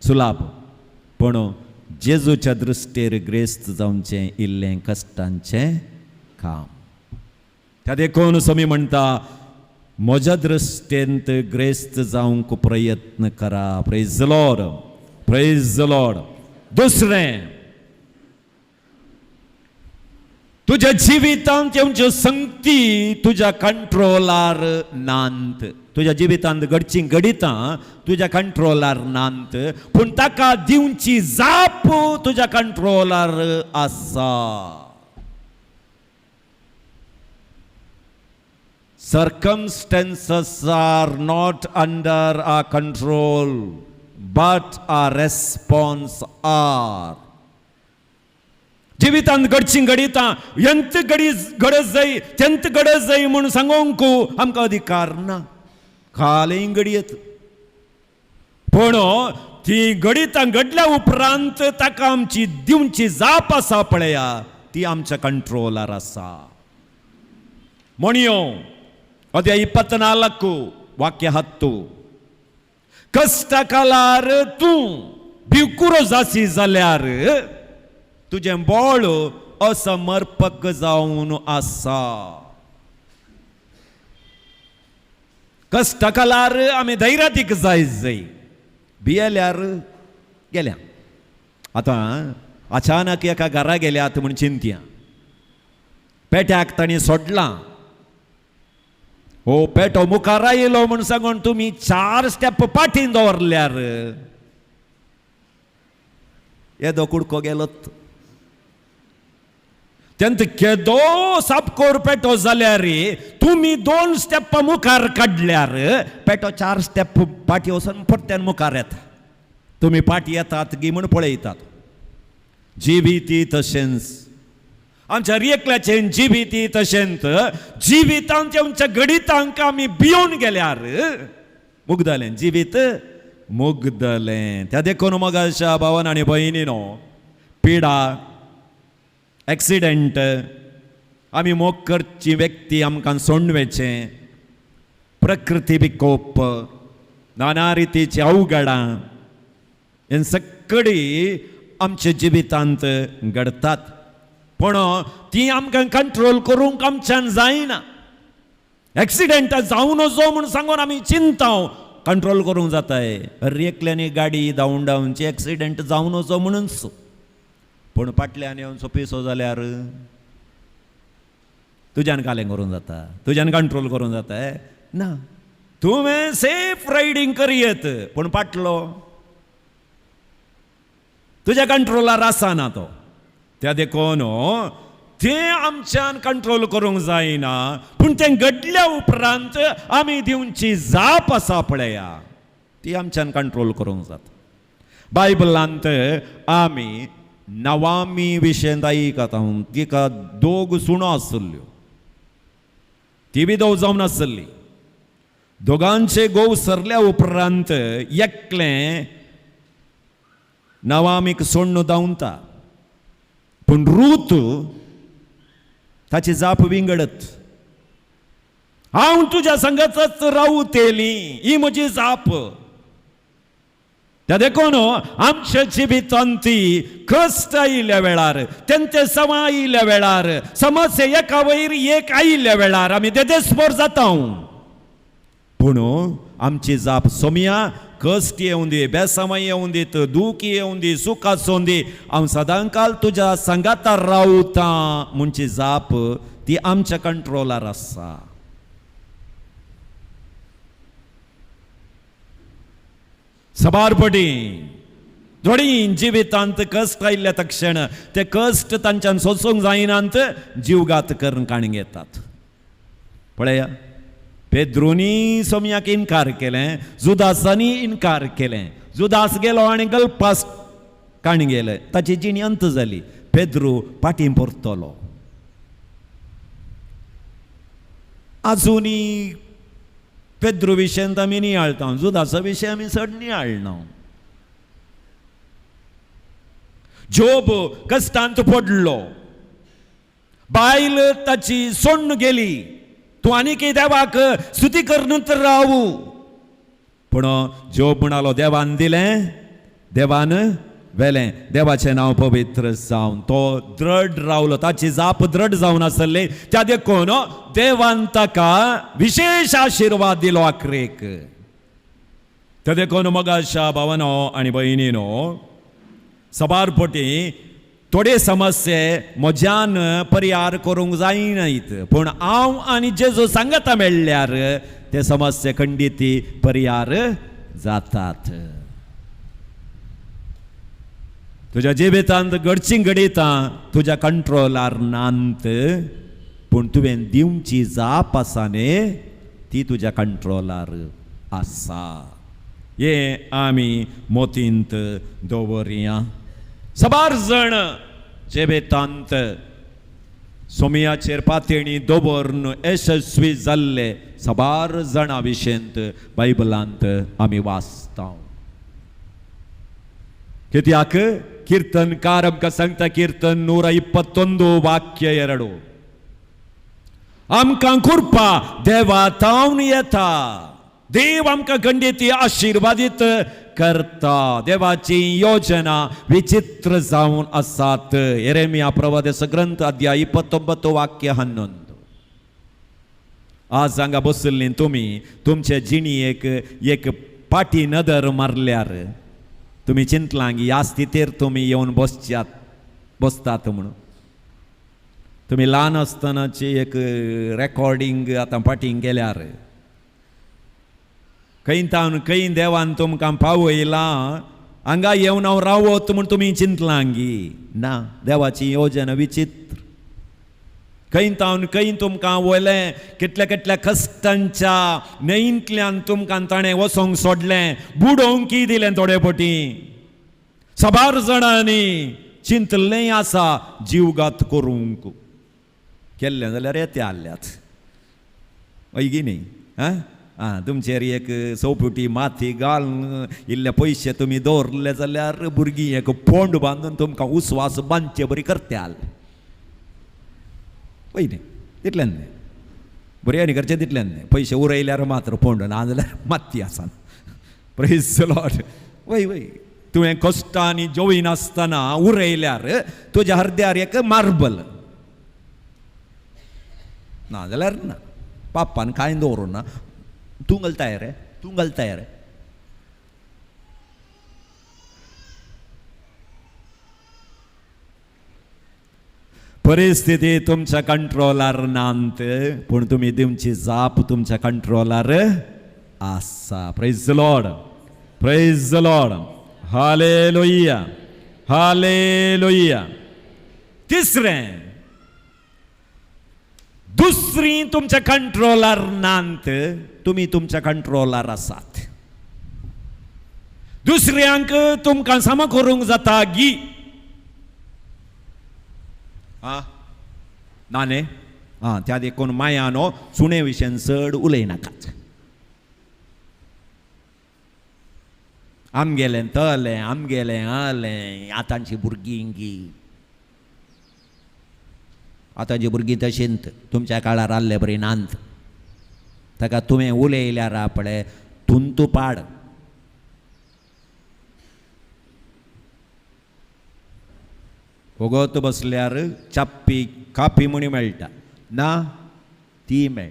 सुलाभ, पूण जेजूच्या दृश्टेर ग्रेस्त जावचें इल्लें कश्टांचें काम. त्या देखून सोमी म्हणटा म्हज्या दृश्टेंत ग्रेस्त जावंक प्रयत्न करा. Praise the lord, praise the Lord. दुसरें, तुझ्या जिवितांत येवच्यो संगती तुझ्या कंट्रोलार नांत. तुझ्या जिवितांत घडची घडितां तुझ्या कंट्रोलार नांत, पूण ताका दिवची जाप तुझ्या कंट्रोलार आसा. Circumstances are not under our control, but our response are. जिवितांत घडची घडिता ಎಂತ गरज जाय तेंत गरज जाय म्हणून सांगोंक आमकां अधिकार ना. खालेय घडयत, पूण ती घडिता घडल्या उपरांत ताका आमची दिवची जाप आसा पळया, ती आमच्या कंट्रोलार आसा. म्हणयो अध्याय 24 वाक्य 10. कष्ट कालार तूं भिवकुरो जासी जाल्यार तुझें बोळ असमर्पक जावन आसा. कष्ट कालार आमी धैर्यातीक जाय. भियेल्यार गेल्या. आतां अचानक एका घरा गेल्यात म्हूण चिंतया. पेट्याक तांणी सोडलां. हो पेटो मुखार आयलो म्हूण सांगून तुमी 4 स्टेप फाटीं दवरल्यार येदो कुडको गेलोत. तेंत केदो सापकोर पेटो जाल्यार तुमी 2 स्टेप मुखार काडल्यार पेटो 4 स्टेप फाटीं वचून परत्यान मुखार येता. तुमी फाटीं येतात गी म्हूण पळयतात. जिवीती तशेंच आमच्या एकल्याचें जिवीती तशेंच जिवितांत आमच्या घडितांक आमी भियोन गेल्यार मुग्धलें जिवीत मुग्धलें. त्या देखून मोगाच्या भावान आनी भयणीनो, पिडा, एक्सिडेंट, आमी मोग करची व्यक्ती आमकां सोडवेचें, प्रकृती विकोप, नाना रितीची अवघडां हें सगळी आमच्या जिवितांत घडतात. पूण ती आमकां कंट्रोल करूंक आमच्यान जायना. एक्सिडेंट जावन वचो म्हूण सांगून आमी चिंताव कंट्रोल करूंक जाताय. एकल्यानी गाडी धांवडावनची एक्सिडेंट जावन वचो म्हणूनच, पूण फाटल्यान येवन सोपिसो जाल्यार तुज्यान कालें करूंक जाता, तुज्यान कंट्रोल करूंक जाता ना. तुवें सेफ रायडींग करियत पूण पाटलो तुज्या कंट्रोलार आसना तो त्या देखून तें आमच्यान कंट्रोल करूंक जायना पूण तें घडल्या उपरांत आमी दिवची जाप आसा पळया ती आमच्यान कंट्रोल करूंक जाता बायबलांत आमी नवामी विशें आयकता तिका दोग सुणो आसल्यो ती बी दोग जावन आसली दोगांचे घोव सरल्या उपरांत एकलें नवामीक सोडून धांवता पूण रूत ताची जाप विंगडत हांव तुज्या संगतच रावतली ही म्हजी जाप त्या देखून आमच्या जिवितांत कश्ट आयिल्ल्या वेळार तेंचे सम आयिल्ल्या वेळार समस्या एका वयर एक आयिल्ल्या वेळार आमी देदेस्पर जाता पूण आमची जाप सोमया कश्ट येवं दी बेसमाय येवं दीत दूख येवं दी सुख आसूं दी हांव सदांकाल तुज्या संगाता रावता म्हणची जाप ती आमच्या कंट्रोलार आसा सबारपटी थोडी जिवितांत कश्ट आयिल्ल्या तक्षण ते कश्ट तांच्यान सोसूंक जायनांत जीवघात करून काणी घेतात पळया पेद्रोनी सोमयाक इन्कार केलें जुदासानी इन्कार केलें जुदास गेलो आनी गल्पास काणी गेले ताची जिणी अंत जाली पेद्रू पाटी परतलो आजुनी पेद्रू विशयांत आमी नियाळटा जुदासा विशय आमी चड नियाळना जोब कश्टांत पडलो बायल ताची सोडून गेली तूं आनीक देवाक स्तुती करनूच रावू पूण जोब म्हणालो देवान दिलें देवान वेलें देवाचें नांव पवित्र जावन तो दृढ रावलो ताची जाप दृढ जावन आसली त्या देखून देवान ताका विशेष आशिर्वाद दिलो आखरेक त्या देखून मोगाच्या भावानो आनी भयणीनो सबारपोटी थोडे समस्ये म्हज्यान परिहार करूंक जायनात पूण हांव आनी जेजू सांगता मेळ्ळ्यार ते समस्ये खंडीत परिहार जातात तुज्या जिवितांत घडची घडयता तुज्या कंट्रोलार नांत पूण तुवें दिवची जाप आसा न्ही ती तुज्या कंट्रोलार आसा हे आमी मोतींत दवरया सबार जण जिवितांत सोमयाचेर पातळी दवरून यशस्वी जाल्ले सबार जाणां विशेंत बायबलांत आमी वाचता कित्याक कीर्तनकार आमकां सांगता कीर्तन 121 वाक्य 2 आमकां कृपा देवातावन येता देव आमकां खंडीत आशिर्वादीत करता देवाची योजना विचित्र जावन आसात येरेमिया प्रवादेश ग्रंथ अध्याय 29 वाक्य 11 आज हांगा बसल्लीं तुमी तुमचे जिणेक एक पाटी नदर मारल्यार तुमी चिंतलां की ह्या स्थितीर तुमी येवन बसतात म्हणून तुमी ल्हान आसतनाची एक रेकॉर्डिंग आतां पाटींग केल्यार खंय देवान तुमकां पावयलां हांगा येवन हांव रावत म्हूण तुमी चिंतलां की ना देवाची योजना विचित्र खंय तुमकां वयलें कितल्या कश्टांच्या नयेंतल्यान तुमकां ताणें वसोंक सोडलें बुडोवंक दिलें थोडे पटी सबार जाणांनी चिंतलें आसा जीवघात करूंक केल्लें जाल्यार येते हाडल्यात वयगी न्ही तुमचेर एक चौपुटी माती घालून इल्ले पयशे तुमी दवरले जाल्यार भुरगीं एक पोंड बांदून तुमकां उस्वास बांदचे बरी करत्याल पळय न्ही तितल्यान न्ही बऱ्यानी करचें तितल्यान न्ही पयशे उरयल्यार मात्र पोंड ना जाल्यार माती आसा प्रेज द लॉर्ड वय तुवें कश्टांनी जोविनासतना उरयल्यार तुज्या हृदयार एक मार्बल ना जाल्यार ना पापान कांय दवरूं ना तूं घालताय रे परिस्थिती तुमच्या कंट्रोलार नांत पूण तुमी तुमची जाप तुमच्या कंट्रोलार आसा. Praise the lord, praise the lord. Hallelujah, hallelujah. तिसरें, दुसरी तुमच्या कंट्रोलार नांत, तुम्ही तुमच्या कंट्रोलार आसात. दुसऱ्यांक तुमकां सम करूंक जाता गी. नाने त्या देखून मायानो सुणे विशयन चड उलयनाकात. आमगेलें तलें, आमगेलें आलें, आतांची भुरगीं गी. आतांची भुरगीं तशींत, तुमच्या काळार आसले बरी नांत. ताका तुवें उलयल्यार आपणे तुंतू पाड. वगत बसल्यार चाप्पी कापी म्हणी मेळटा ना, ती मेळ.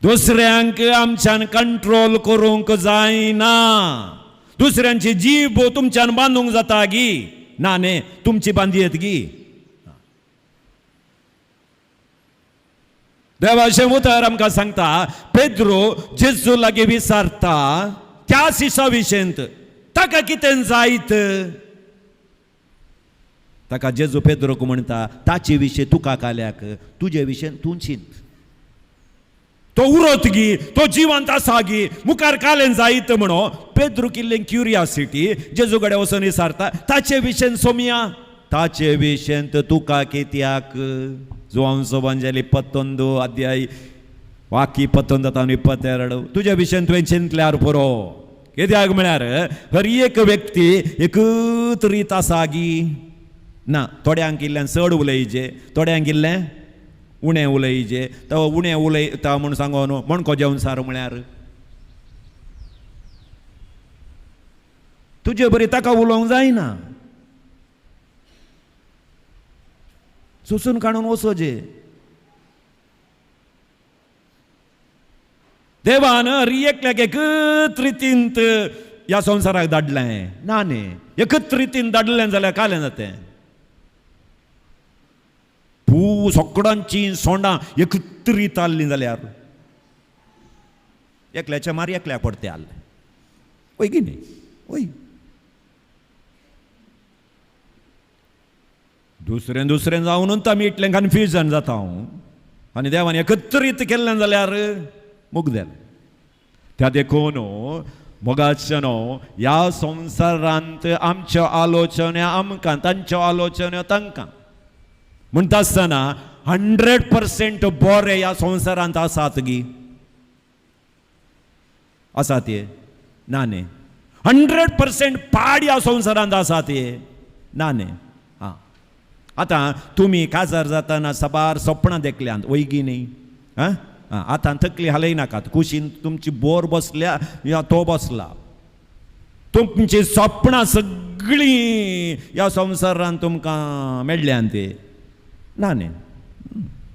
दुसऱ्यांक आमच्यान कंट्रोल करूंक जायना. दुसऱ्यांची जीब तुमच्यान बांदूंक जाता गी. ना न्ही, तुमची बांदी येत गी. देवाचें उतर आमकां सांगता, पेद्रो जेजू लागीं विचारता त्या शिशा विशयंत ताका कितें जायत. ताका जेजू पेद्रोक म्हणटा, ताचे विशय तुका काल्याक, तुजे विशय तूं चिंत. तो उरत गी, तो जिवंत आसा गी, मुखार कालें जायत म्हणो. पेद्रो किल्लें क्युरियोसिटी जेजू कडेन वचून विचारता, ताचे विशयन सोमया, ताचे विशयंत तुका कित्याक. जोहांचो एवांजेली 11 अध्याय वाकी 19-22. तुज्या विशयन तुवें चिंतल्यार पुरो. कित्याक म्हळ्यार हर एक व्यक्ती एकत्रीत आसा गी. ना, थोड्यांक इल्लें चड उलयचें, थोड्यांक इल्लें उणें उलयचें. तो उणें उलयता म्हूण सांगोन मणको जेवन सार म्हळ्यार तुजे बरी ताका उलोवंक जायना. सोसून काडून वचोचें. देवान हर एकल्याक एकच रितींत ह्या संवसाराक धाडलें. ना न्ही, एकच रितीन धाडलें जाल्यार कालें जातें. सगळ्यांची सोंडां एकत्रीत आसलीं जाल्यार एकल्याच्या मार एकल्या पडते आसलें. वय गी न्ही, वय. दुसरें दुसरें जावनूच आमी इतलें कन्फ्युजन जाता हांव. आनी देवान एकत्रीत केल्लें जाल्यार मुग्धेल. त्या देखून मोगाचनो ह्या संवसारांत आमच्यो आलोचन्या आमकां, तांच्यो आलोचन्यो तांकां. म्हणटा आसतना 100% बरें ह्या संवसारांत आसात गी. आसात हे? ना न्ही. 100% पाड ह्या संवसारांत आसात हे? ना न्ही. आतां तुमी काजार जातना सबार सपनां देखल्यांत, वय गी न्ही. आतां तकली हालय नाकात. कुशीन तुमची बोर बसल्या या तो बसला. तुमची सपनां सगळीं ह्या संवसारांत तुमकां मेळ्ळ्यांत ते. ना न्ही.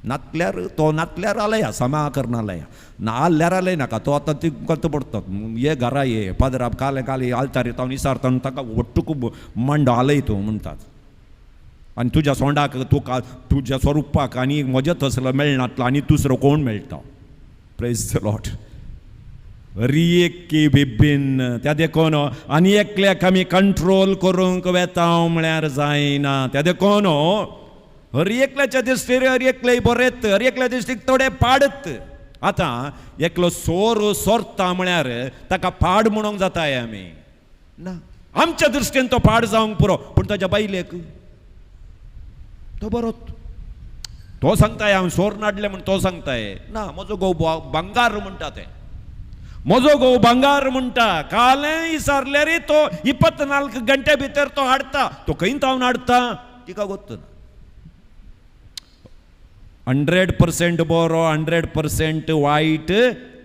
नातल्यार तो नातल्यार आलया समा करनालया. ना आल्ल्यार आलय नाका. तो आतां ती कत पडटा. ये घरा ये पदराप काले काले आलतार येता विचारता ताका वट्टूक मांडो आलय तूं म्हणटात. आनी तुज्या सोंडाक तुका तुज्या स्वरुपाक आनी म्हज्या तसलो मेळनातलो आनी दुसरो कोण मेळटा. Praise the lord. रियेकी बिबिन. त्या देखून आनी एकल्याक आमी कंट्रोल करूंक वेता म्हळ्यार जायना. त्या देखून हर एकल्याच्या दिसतीर हर एकले बरेत, हर एकल्या दिसतीक थोडे पाडत. आतां एकलो सोर सोरता म्हळ्यार ताका पाड म्हणूंक जाताय आमी? ना. आमच्या दृश्टीन तो पाड जावंक पुरो, पूण ताच्या बायलेक तो बरोच. तो सांगताय हांव सोर नाडले म्हण तो सांगताय. ना, म्हजो घोव भांगार म्हणटा ते. म्हजो घोव भांगार म्हणटा. कालें विचारल्यार तो 24 गंटे भितर तो हाडटा. तो खंय तावन हाडटा तिका गोत्त ना. 100% बरो 100% वायट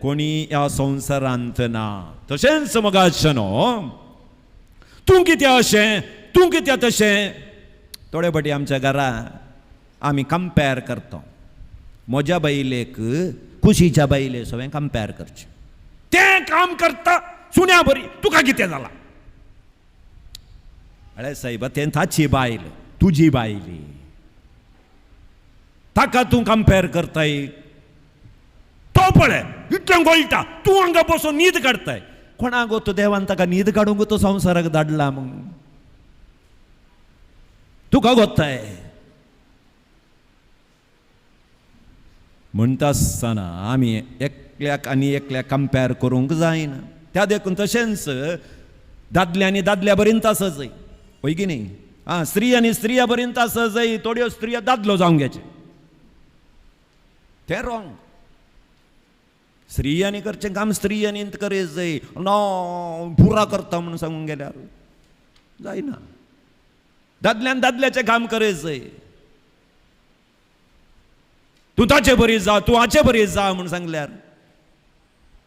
कोणी ह्या संवसारांत ना. तशेंच मोगाचनो तूं कितें अशें, तूं कितें तशें. थोडे फाटी आमच्या घरा आमी कंपेर करता. म्हज्या बायलेक कुशीच्या बायले सगळें कंपेर करचें. तें काम करता सुण्या बरी, तुका कितें जाला. अळे सायबा, तें ताची बायल, तुजी बायली, ताका तूं कंपेर करताय. पळय इतल्यां गोळटा तूं हांगा बसून न्हीद काडताय कोणाक गोतो देवान ताका न्हीद काडूंक तो संवसाराक धाडला मग तुका गोताय म्हणटा आसतना आमी एकल्याक आनी एकल्याक कंपेर करूंक जायना त्या देखून तशेंच दादले आनी दादल्या बरेंत आसचय होय की न्ही स्त्री आनी स्त्रिया बरेंत आसचय थोड्यो स्त्रिया दादलो जावंक घ्याचे तें रॉंग स्त्रियांनी करचें काम स्त्रियांनीच करेचय नो पुरा करता म्हणून सांगून गेल्यार जायना दादल्यान दादल्याचें काम करेचय तूं ताचे बरी जा तूं हाचे बरी जा म्हूण सांगल्यार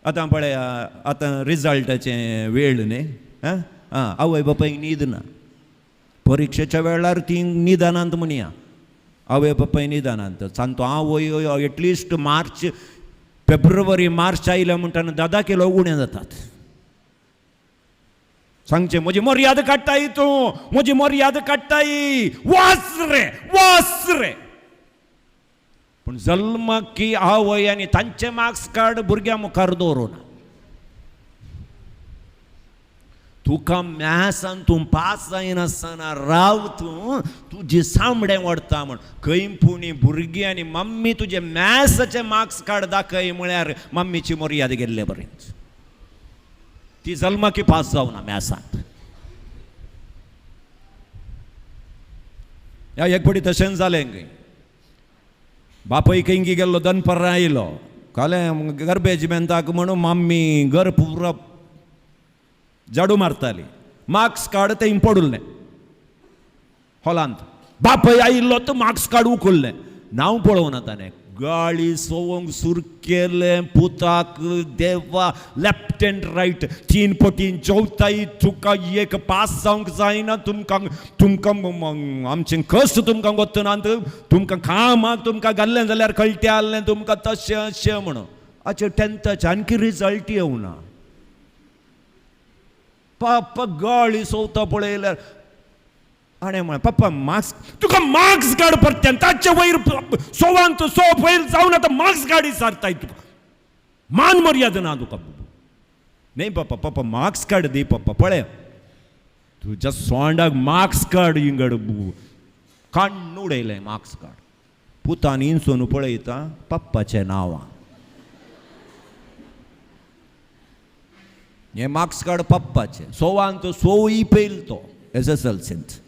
आतां पळया आतां रिजल्टाचें वेळ न्ही आवय बापायक न्हीद ना परिक्षेच्या वेळार ती निदानांत म्हणया आवय बापाय निदानांत सांगतो आवय एटलिस्ट मार्च फेब्रुवारी मार्च आयल्या म्हणटाना दादा केलो उणें जातात सांगचें म्हजी मर्याद काडटाय तूं म्हजी मर्याद काडटाय वाच रे पूण जल्माक की आवय आनी तांचे मार्क्स कार्ड भुरग्यां मुखार दवरूना तुका मॅथ्सान तूं पास जायनासतना राव तूं तुजें सामडें वडटा म्हण खंय पुणी भुरगीं आनी मम्मी तुजे मॅथ्साचे मार्क्स कार्ड दाखय म्हळ्यार मम्मीची मर्याद गेल्ले बरेंच ती जल्माकी पास जावना मॅथ्सांत ह्या एक फावटी तशेंच जालें खंय बापय खंय गेल्लो दनपारां आयलो कळ्ळें गर्बेज मेंताक म्हणून मम्मी घर पुरो झाडू मारताली मार्क्स कार्ड थंय पडुल्लें हॉलांत बापय आयिल्लो तो मार्क्स कार्ड उखल्लें नांव पळोवना ताणें गाळी सोवंक सुरू केलें पुताक देवा लेफ्ट एंड रायट 3 पटीन चवताय तुका एक पास जावंक जायना तुमकां आमचें कश्ट तुमकां गोत्तना तुमकां कामाक तुमकां घाल्लें जाल्यार कळटें आहलें तुमकां तशें अशें म्हणून अच्छा 10th आणखी रिजल्ट येवना पापा गाळी सोवता पळयल्यार आनी म्हळें पप्पा मार्क्स तुका मार्क्स कार्ड परत्यान ताचे वयर सोवांत सो वयर जावन आतां मार्क्स कार्ड विचारताय तुका मान मर्यादा ना तुका न्ही पप्पा मार्क्स कार्ड दी पप्पा पळय तुज्या सोंडाक मार्क्स कार्ड इंगड काण्ण उडयलें मार्क्स कार्ड पुतान इंचून पळयता पप्पाचें नांवां हे मार्क्स कार्ड पप्पाचे सोवांत सोई पयल तो SSLCंत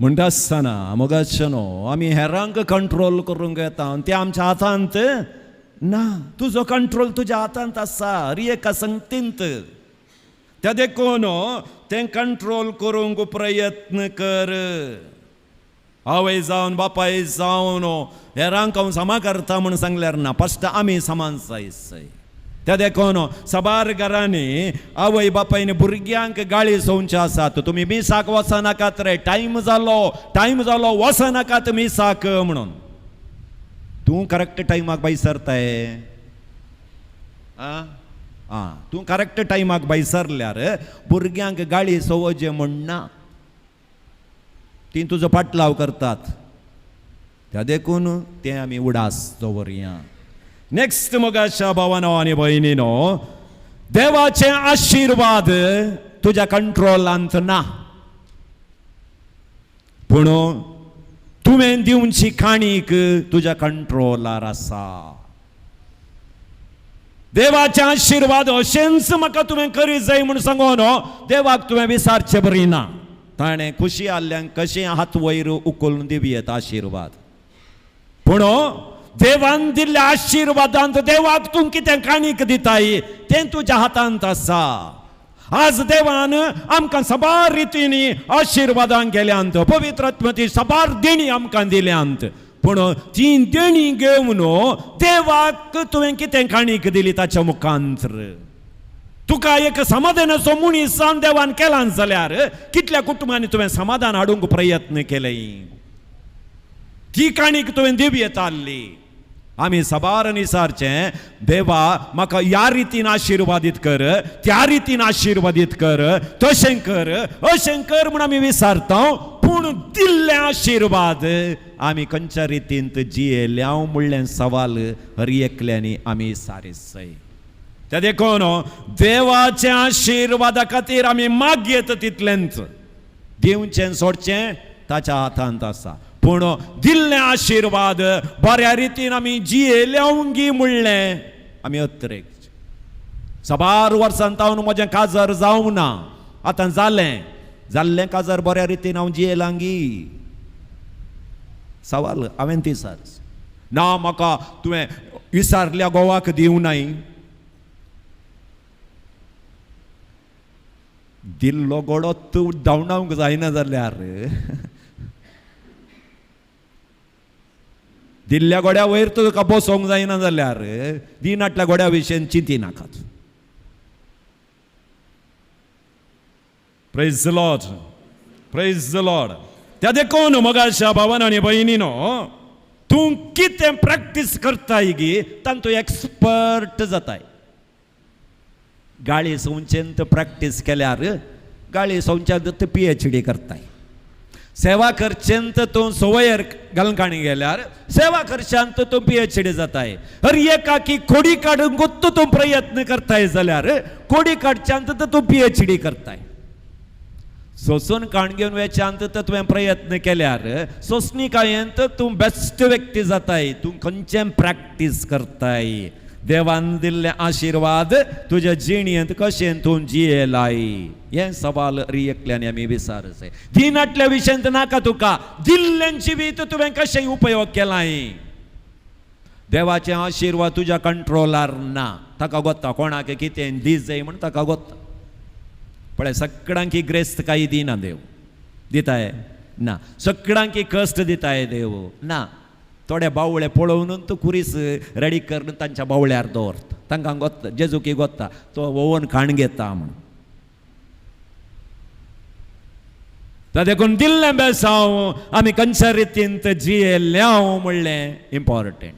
म्हणटा आसतना मोगाचे न्हू आमी हेरांक कंट्रोल करूंक येता आनी ते आमच्या हातांत ना तुजो कंट्रोल तुज्या हातांत आसा एका संगतींत त्या देखून तें कंट्रोल करूंक प्रयत्न कर आवय जावन बापाय जावन हेरांक हांव समा करता म्हूण सांगल्यार ना फस्ट आमी समान जायसय त्या देखून सबार घरांनी आवय बापायन भुरग्यांक गाळी सोवचे आसात तुमी मिसाक वचनाकात रे टायम जालो वचनाकात मिसाक म्हणून तूं करेक्ट टायमाक बैसरताय तूं करेक्ट टायमाक बैसरल्यार भुरग्यांक गाळी सोवचे म्हणना ती तुजो पाटलाव करतात त्या देखून तें आमी उडास दवरया नेक्स्ट मोगाच्या भावानो आनी भयणीनो देवाचे आशीर्वाद तुज्या कंट्रोलांत ना पूण तुवें दिवची काणीक तुज्या कंट्रोलार आसा देवाचे आशीर्वाद अशेंच म्हाका तुवें करी जाय म्हूण सांगून देवाक तुवें विचारचें बरी ना ताणें खुशी आल्ल्यांक कशें हात वयर उखलून दिवयेत आशीर्वाद पूण देवान दिल्ल्या आशीर्वादांत देवाक तूं कितें काणीक दिताय तें तुज्या हातांत आसा आज देवान आमकां सबार रितीनी आशीर्वादां गेल्यांत पवित्र आत्म्याची सबार देणी आमकां दिल्यांत पूण ती देणी घेवन देवाक तुवें कितें काणीक दिली ताच्या मुखांतर तुका एक समाधानाचो मनीस जावन देवान केला जाल्यार कितल्या कुटुंबांनी तुवें समाधान हाडूंक प्रयत्न केले ती काणीक तुवें दिवं येताली आम्ही सबार निसारचे देवा म्हाका ह्या रितीन आशीर्वादीत कर, त्या रितीन आशीर्वादीत कर, तशें कर अशें कर म्हूण आमी विचारता. पूण दिल्ले आशीर्वाद आमी खंयच्या रितीन जियेल्या म्हणलें सवाल हर एकल्यानी आमी सारसय. ते देखून देवाचे आशीर्वादा खातीर आमी मागयेत तितलेंच, दिवचें सोडचें ताच्या हातांत आसा. पूण दिल्ले आशीर्वाद बऱ्या रितीन आमी जियेल्यावंगी म्हणलें आमी अत्रेक. सबार वर्सां हांव म्हजें काजर जावंक ना, आतां जाल्लें काजर बऱ्या रितीन हांव जियेलांगी. सवाल हांवें ती सारस ना, म्हाका तुवें विसारल्या गोवाक दिवं नाय. दिल्लो गोडो तूं धांवडावंक जायना जाल्यार दिल्ल्या गोड्या वयर तुका बसोंक जायना जाल्यार दिनाटल्या गोड्या विशयी चिंती नाकात. Praise the lord, praise the Lord. त्या देखून मोगाच्या भावान आनी भयणीनो, तूं कितें प्रॅक्टीस करताय गी तातूंत तूं एक्सपर्ट जाताय. गाळी संवचेंत प्रॅक्टीस केल्यार गाळी संवच्यात PhD करताय. सेवा करचेंत तूं सवयर घालकाणी गेल्यार सेवा करच्यांत तूं PhD जाताय. हर एकाकी खोडी काडूंकूच तूं प्रयत्न करताय जाल्यार खोडी काडच्यांत तूं PhD करताय. सोसून काण घेवन वेच्यांत तुवें प्रयत्न केल्यार सोंसणिकायेंत तूं बेस्ट व्यक्ती जाताय. तूं खंयचें प्रॅक्टीस करताय. देवान दिल्ले आशीर्वाद तुज्या जिणेंत कशें तूं जियेलाय हें सवाल एकल्यानी आमी विचारचें. दिनाटल्या विशयंत नाका तुका, दिल्ल्यांची बी तुवें कशें उपयोग केलाय. देवाचे आशीर्वाद तुज्या कंट्रोलार ना. ताका गोत्ता कोणाक कितें दीस जाय म्हण ताका गोत्ता. पळय सगळ्यांक ग्रेस्त काही दिना देव, दिताय ना. सगळ्यांक कश्ट दिताय देव ना. थोडे बावळे पळोवन तूं कुरीस रेडी करून तांच्या बावळ्यार दवरता. तांकां गोत्ता, जेजूकी गोत्ता तो ओवन खाण घेता म्हण. त्या देखून दिल्लें बेसांव आमी खंयच्या रितीन जियेल्या म्हणलें इम्पॉर्टंट.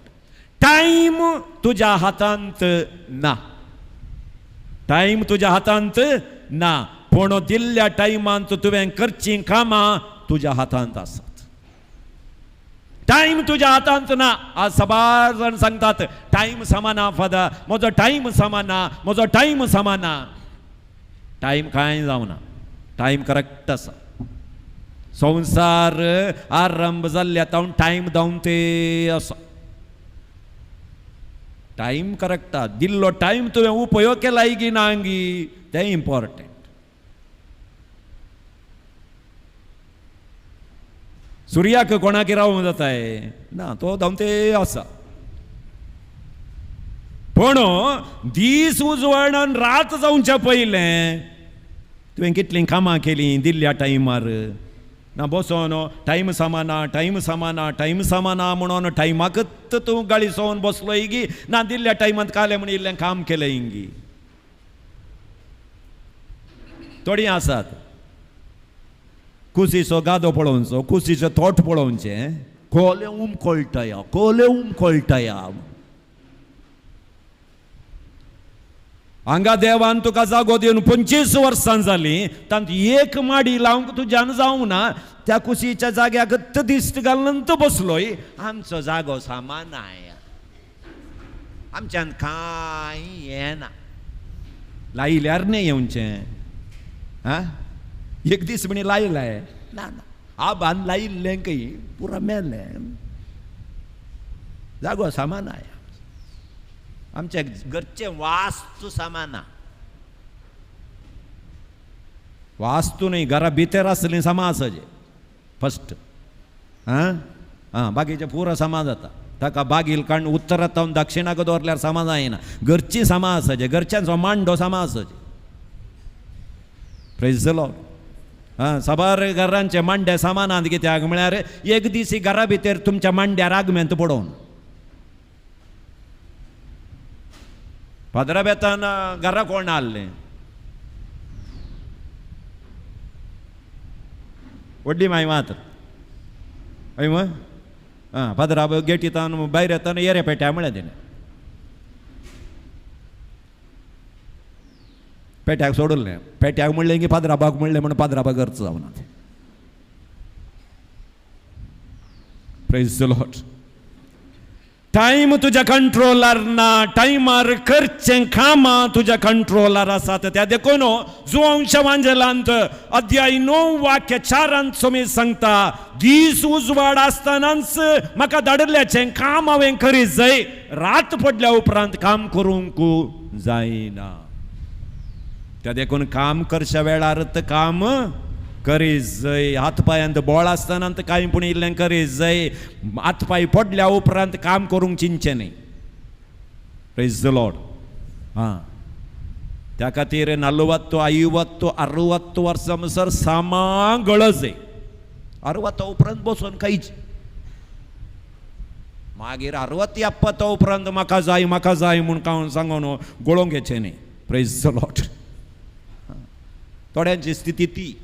टायम तुज्या हातांत ना, टायम तुज्या हातांत ना. पूण दिल्ल्या टायमांत तुवें करचीं कामां तुज्या हातांत आसात. टायम तुज्या हातांत ना. आज सबार जाण सांगतात टायम समाना फादर, म्हजो टायम समाना, म्हजो टायम समाना. टायम कांय जावना, टायम करेक्ट आसा. संवसार आरंभ जाल्ल्या तावन टायम जावन ते आसा. टायम करेक्ट आसा. दिल्लो टायम तुवें उपयोग केलाय गी ना गी तें इम्पॉर्टंट. सुर्याक कोणाक रावूंक जाताय ना, तो जावन ते आसा. पूण दीस उजवळून रात जावच्या पयलें तुवें कितलीं कामां केलीं दिल्ल्या टायमार ना. बसोन टायम समाना, टायम समाना, टायम समाना म्हणून टायमाकच तूं गाळी सोवन बसलोय गी ना. दिल्ल्या टायमांत काले म्हण इल्लें काम केलें गी. थोडीं आसात कुशीचो गादो पळोवचो, कुशीचो तोट पळोवचें, कोले उमकोळटया, कोले उमकोळटया. हांगा देवान तुका जागो दिवन 25 वर्सां जालीं, तांत एक माडी लावंक तुज्यान जावंक ना. त्या कुशीच्या जाग्याक दिश्ट घालून तूं बसलोय. आमचो जागो सामानाय, आमच्यान कांय येना. लायल्यार न्ही येवचें. हा एक दीस म्हणी लायलाय ना ना, आबान लायिल्लें खंय पुरा मेलें. जागो सामानाय, आमच्या घरचे वास्तू सामाना. वास्तू न्ही, घरा भितर आसलीं सामान आसचें फस्ट. बाकीचें पुरो सामान जाता. ताका बागील काडून उत्तरांत दक्षिणाक दवरल्यार सामान जायना. घरची सामान आसचें, घरच्यांचो मांडो सामान आसचें. Praise the Lord. सबार घरांचे मांड्या सामानांत कित्याक म्हळ्यार एक दीस घरा भितर तुमच्या मांड्यार आगमेंत पडोवन पदरा बेतान घरा कोण हाडलें. व्हडली माय मात हय पदरा गेटीतान भायर येताना येरे पेट्या म्हळ्या तेणे पेट्याक सोडले पेट्याक म्हणलें की पाद्राबाग म्हणलें म्हणून पाद्राबाग अर्थ जावना प्रेज द लॉर्ड टाइम तुझ्या कंट्रोलार ना टाइमार करचें कामां तुझ्या कंट्रोलार आसात त्या देखून जो अंश वांजेलांत अध्याय 9 वाक्य 4 सोमी सांगता दीस उजवाड आसतनाच म्हाका धाडल्याचें काम हांवें करीत जाय रात पडल्या उपरांत काम करूंक जायना त्या देखून काम करच्या वेळार काम करीत जाय हात पायांत बोळ आसतना कांय पूण इल्लें करीत जाय हात पाय पडल्या उपरांत काम करूंक चिंतचें न्ही प्रेज द लॉर्ड त्या खातीर 40 50 60 वर्सां म्हणसर सामा गळज 60 उपरांत बसून कांयच मागीर 60 70 उपरांत म्हाका जाय म्हूण सांगून गळोवंक घेचें न्ही प्रेज द लॉर्ड थोड्यांची स्थिती ती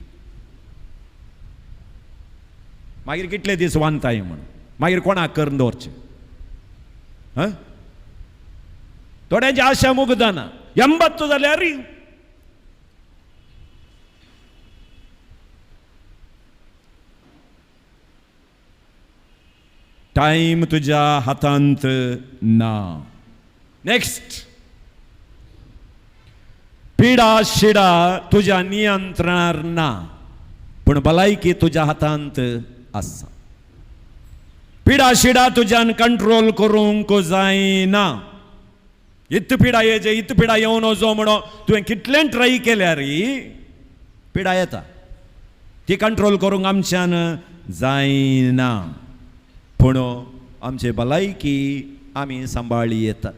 मागीर कितले दीस वानताय म्हण मागीर कोणाक करून दवरचें थोड्यांची आशा मुगदाना 80 जाल्यार टाइम तुज्या हातांत ना नेक्स्ट पिडा शिडा तुझ्या नियंत्रणार ना पण भलायकी तुझ्या हातांत आसा पिडा शिडा तुज्यान कंट्रोल करूंक जायना इत पिडा येजे इत पिडा येवन वचो म्हणून तुवें कितलें ट्राय केल्यार पिडा येता ती कंट्रोल करूंक आमच्यान जायना पूण आमचे भलायकी आमी सांबाळी येता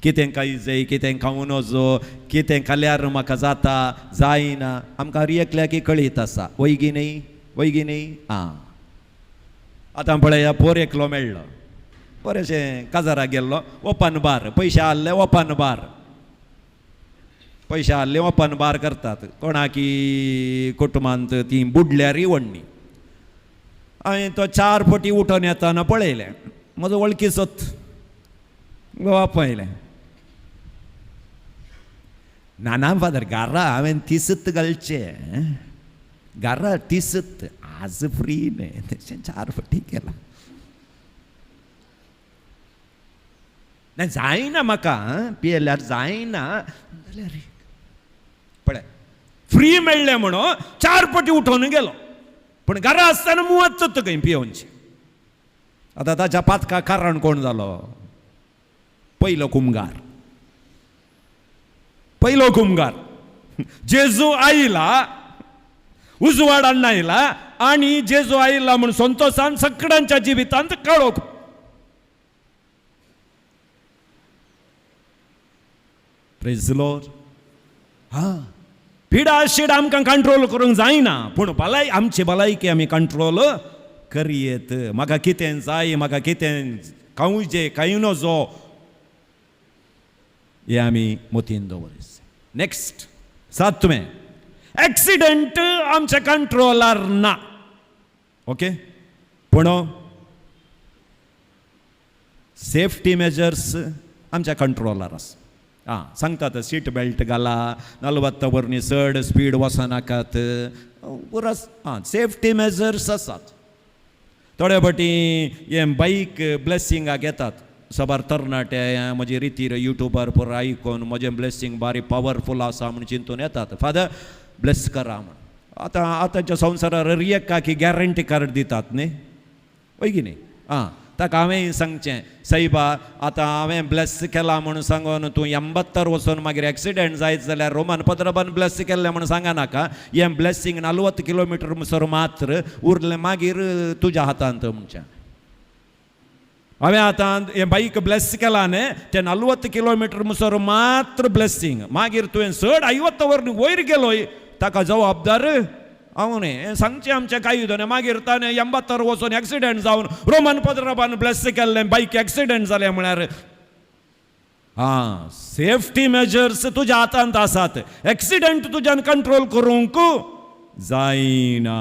कितें खाय जाय कितें खावन वचो कितें खाल्यार म्हाका जाता जायना आमकां एकल्या की कळीत आसा वैगी न्ही आतां पळया पोर एकलो मेळ्ळो बरेंशें काजाराक गेल्लो ओपन बार पयशे आहले ओपन बार करतात कोणाकी कुटुंबांत ती बुडल्यारी व्हडणी हांवें तो 4 फावटी उठोन येताना पळयलें म्हजो वळखीचोच पळयलें ना फादर गारा हांवें तिसत घालचें गारा तिसत आज फ्री न्ही तेशें 4 फावटी केला ना जायना म्हाका पियेल्यार जायना जाल्यार पळय फ्री मेळ्ळें म्हणून 4 फावटी उठोन गेलो पूण घरा आसतना मुवात खंय पियोवनची आतां ताच्या पातका कारण कोण जालो पयलो कुमगार जेजू आयला उजवाडान आयला आणि जेजू आयला म्हणून संतोषान सगळ्यांच्या जिवितांत काळोख प्रेज द लॉर्ड पिडा शिडा आमकां कंट्रोल करूंक जायना पूण आमची भलायकी आमी कंट्रोल करियेत म्हाका कितें जाय म्हाका कितें खावचें काय नजो हे आमी मतीन दवरस नेक्स्ट 7वें एक्सिडेंट आमच्या कंट्रोलार ना ओके पूण सेफ्टी मेजर्स आमच्या कंट्रोलार आसा सांगतात सीट बेल्ट घाला 40 वरनी चड स्पीड वचनाकात परस सेफ्टी मेजर्स आसात थोडे फावटी हे बाईक ब्लेसिंगाक येतात सबार तरणाटे म्हजी रितीर युट्यूबार पर आयकून म्हजें ब्लेसिंग बारीक पावरफूल आसा म्हूण चिंतून येतात फादर ब्लेस करा म्हण आतांच्या संवसारार रियेका की गॅरंटी कार्ड दितात न्ही वय की न्ही ताका हांवें सांगचें साईबा आतां हांवें ब्लेस केला म्हणून सांगून तूं 80 वचून मागीर एक्सिडेंट जायत जाल्यार रोमान पत्राबान ब्लेस केल्लें म्हणून सांगनाका हें ब्लेसिंग 40 किलोमिटर म्हणसर मात्र उरलें मागीर तुज्या हातांत म्हणचें हांवें आतां हें बाईक ब्लेस केला न्ही तें 40 किलोमिटर म्हणसर मात्र ब्लेसिंग मागीर तुवें चड 50 वरनी वयर गेलोय ताका जबाबदार हांव न्ही सांगचें आमचें कायदो मागीर ताणें 80 वचून एक्सिडेंट जावन रोमन पत्राबान ब्लेस केल्लें बाईक एक्सिडेंट जालें म्हळ्यार सेफ्टी मेजर्स तुज्या हातांत आसात एक्सिडेंट तुज्यान कंट्रोल करूंक जायना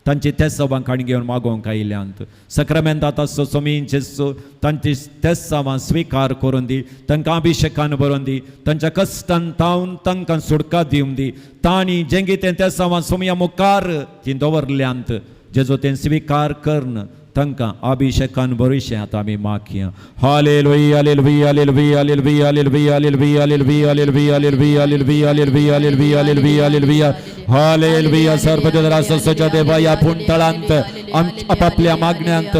तांची ते सवां काणी घेवन मागोवंक आयल्यांत सक्रामेंतांत आसो सोमींचेसो तांची ते सवां स्विकार करून दी तांकां अभिशेकान भरून दी तांच्या कश्टान तावन तांकां सुटका दिवंक दी तांणी जें कितें ते सवां सोमया मुखार ती दवरल्यांत जेजो तें स्विकार करन तांकां अभिशेकान भरुशें आतां आमी मागया hallelujah hallelujah hallelujah hallelujah hallelujah hallelujah hallelujah hallelujah hallelujah hallelujah hallelujah hallelujah hallelujah hallelujah सर्वजरा ससच्या देवा या पुंतळांत आपापल्या मागण्यांत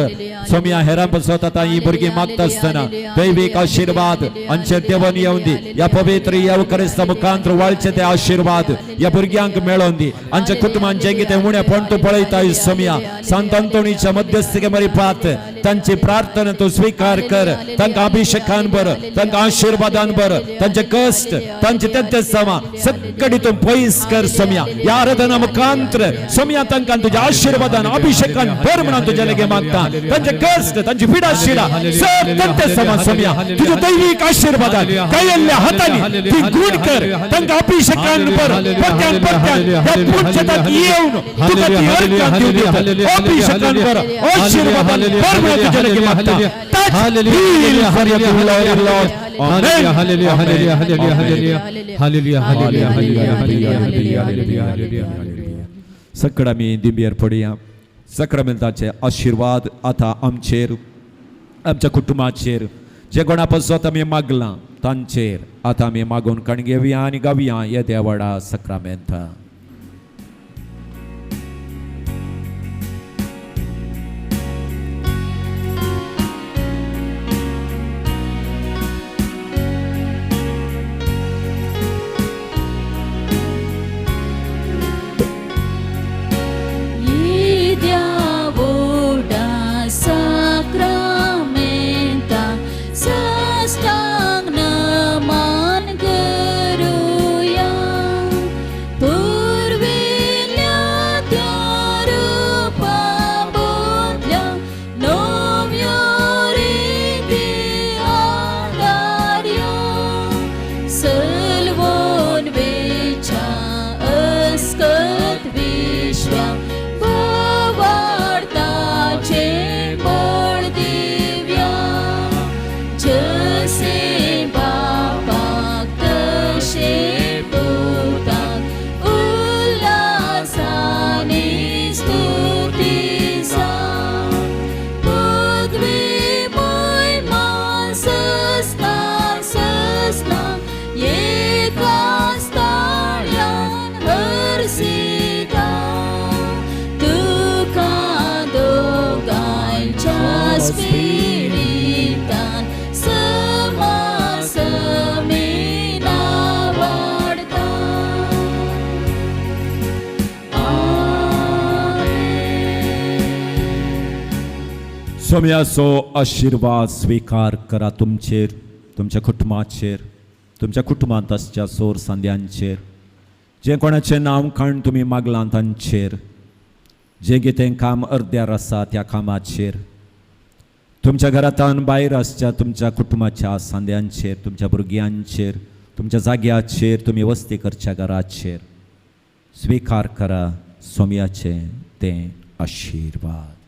सोम्या हेरां बसत आतां ही भुरगीं मागता आसतना दैवीक आशीर्वाद आमचे देवन येवन दी या पवित्र येवकरिस्ता मुखांतर वाळचे ते आशीर्वाद या भुरग्यांक मेळोवन दी आमच्या कुटुंबान जें कितें उणें पण तूं पळयताय सोम्या संत अंतोणीच्या मध्यस्थीके मरीपात तांची प्रार्थना तूं स्वीकार कर तांकां अभिशेकान भर तांकां आशीर्वादान भर तांचे कश्ट तांचे तेंते समा सगळी तूं पयस कर सोम्या या आराधना मुखांतर सोम्या तांकां तुज्या आशीर्वादान अभिशेकान भर म्हणून तुजे लगे मागता तांचे कष्ट तांची पिडा शिडा सब तेंते समा सोम्या तुज्या दैवीक आशीर्वादान कायल्ल्या हातांनी ती गूण कर तांकां अभिशेकान भर पत्यान पत्यान या पुढच्याक येवन तुका ती अर्घ्य दिवं अभिशेकान भर आशीर्वादान भर म्हणून तुजे लगे मागता hallelujah hallelujah hallelujah hallelujah hallelujah hallelujah hallelujah hallelujah सकड आमी दिंबेर पडया सक्रामेंताचे आशीर्वाद आतां आमचेर आमच्या कुटुंबाचेर जे कोणा पासत आमी मागलां तांचेर आतां आमी मागून काण घेवया आनी गावया हे देवाडा सक्रामेंता सोम्याचो आशीर्वाद स्वीकार करा तुमचेर तुमच्या कुटुंबाचेर तुमच्या कुटुंबांत आसच्या सोर सांद्यांचेर जे कोणाचें नांव खाण तुमी मागलां तांचेर जे कितें काम अर्द्यार आसा त्या कामाचेर तुमच्या घरांतल्यान भायर आसच्या तुमच्या कुटुंबाच्या सांद्यांचेर तुमच्या भुरग्यांचेर तुमच्या जाग्याचेर तुमी वस्ती करच्या घराचेर स्वीकार करा सोम्याचें तें आशीर्वाद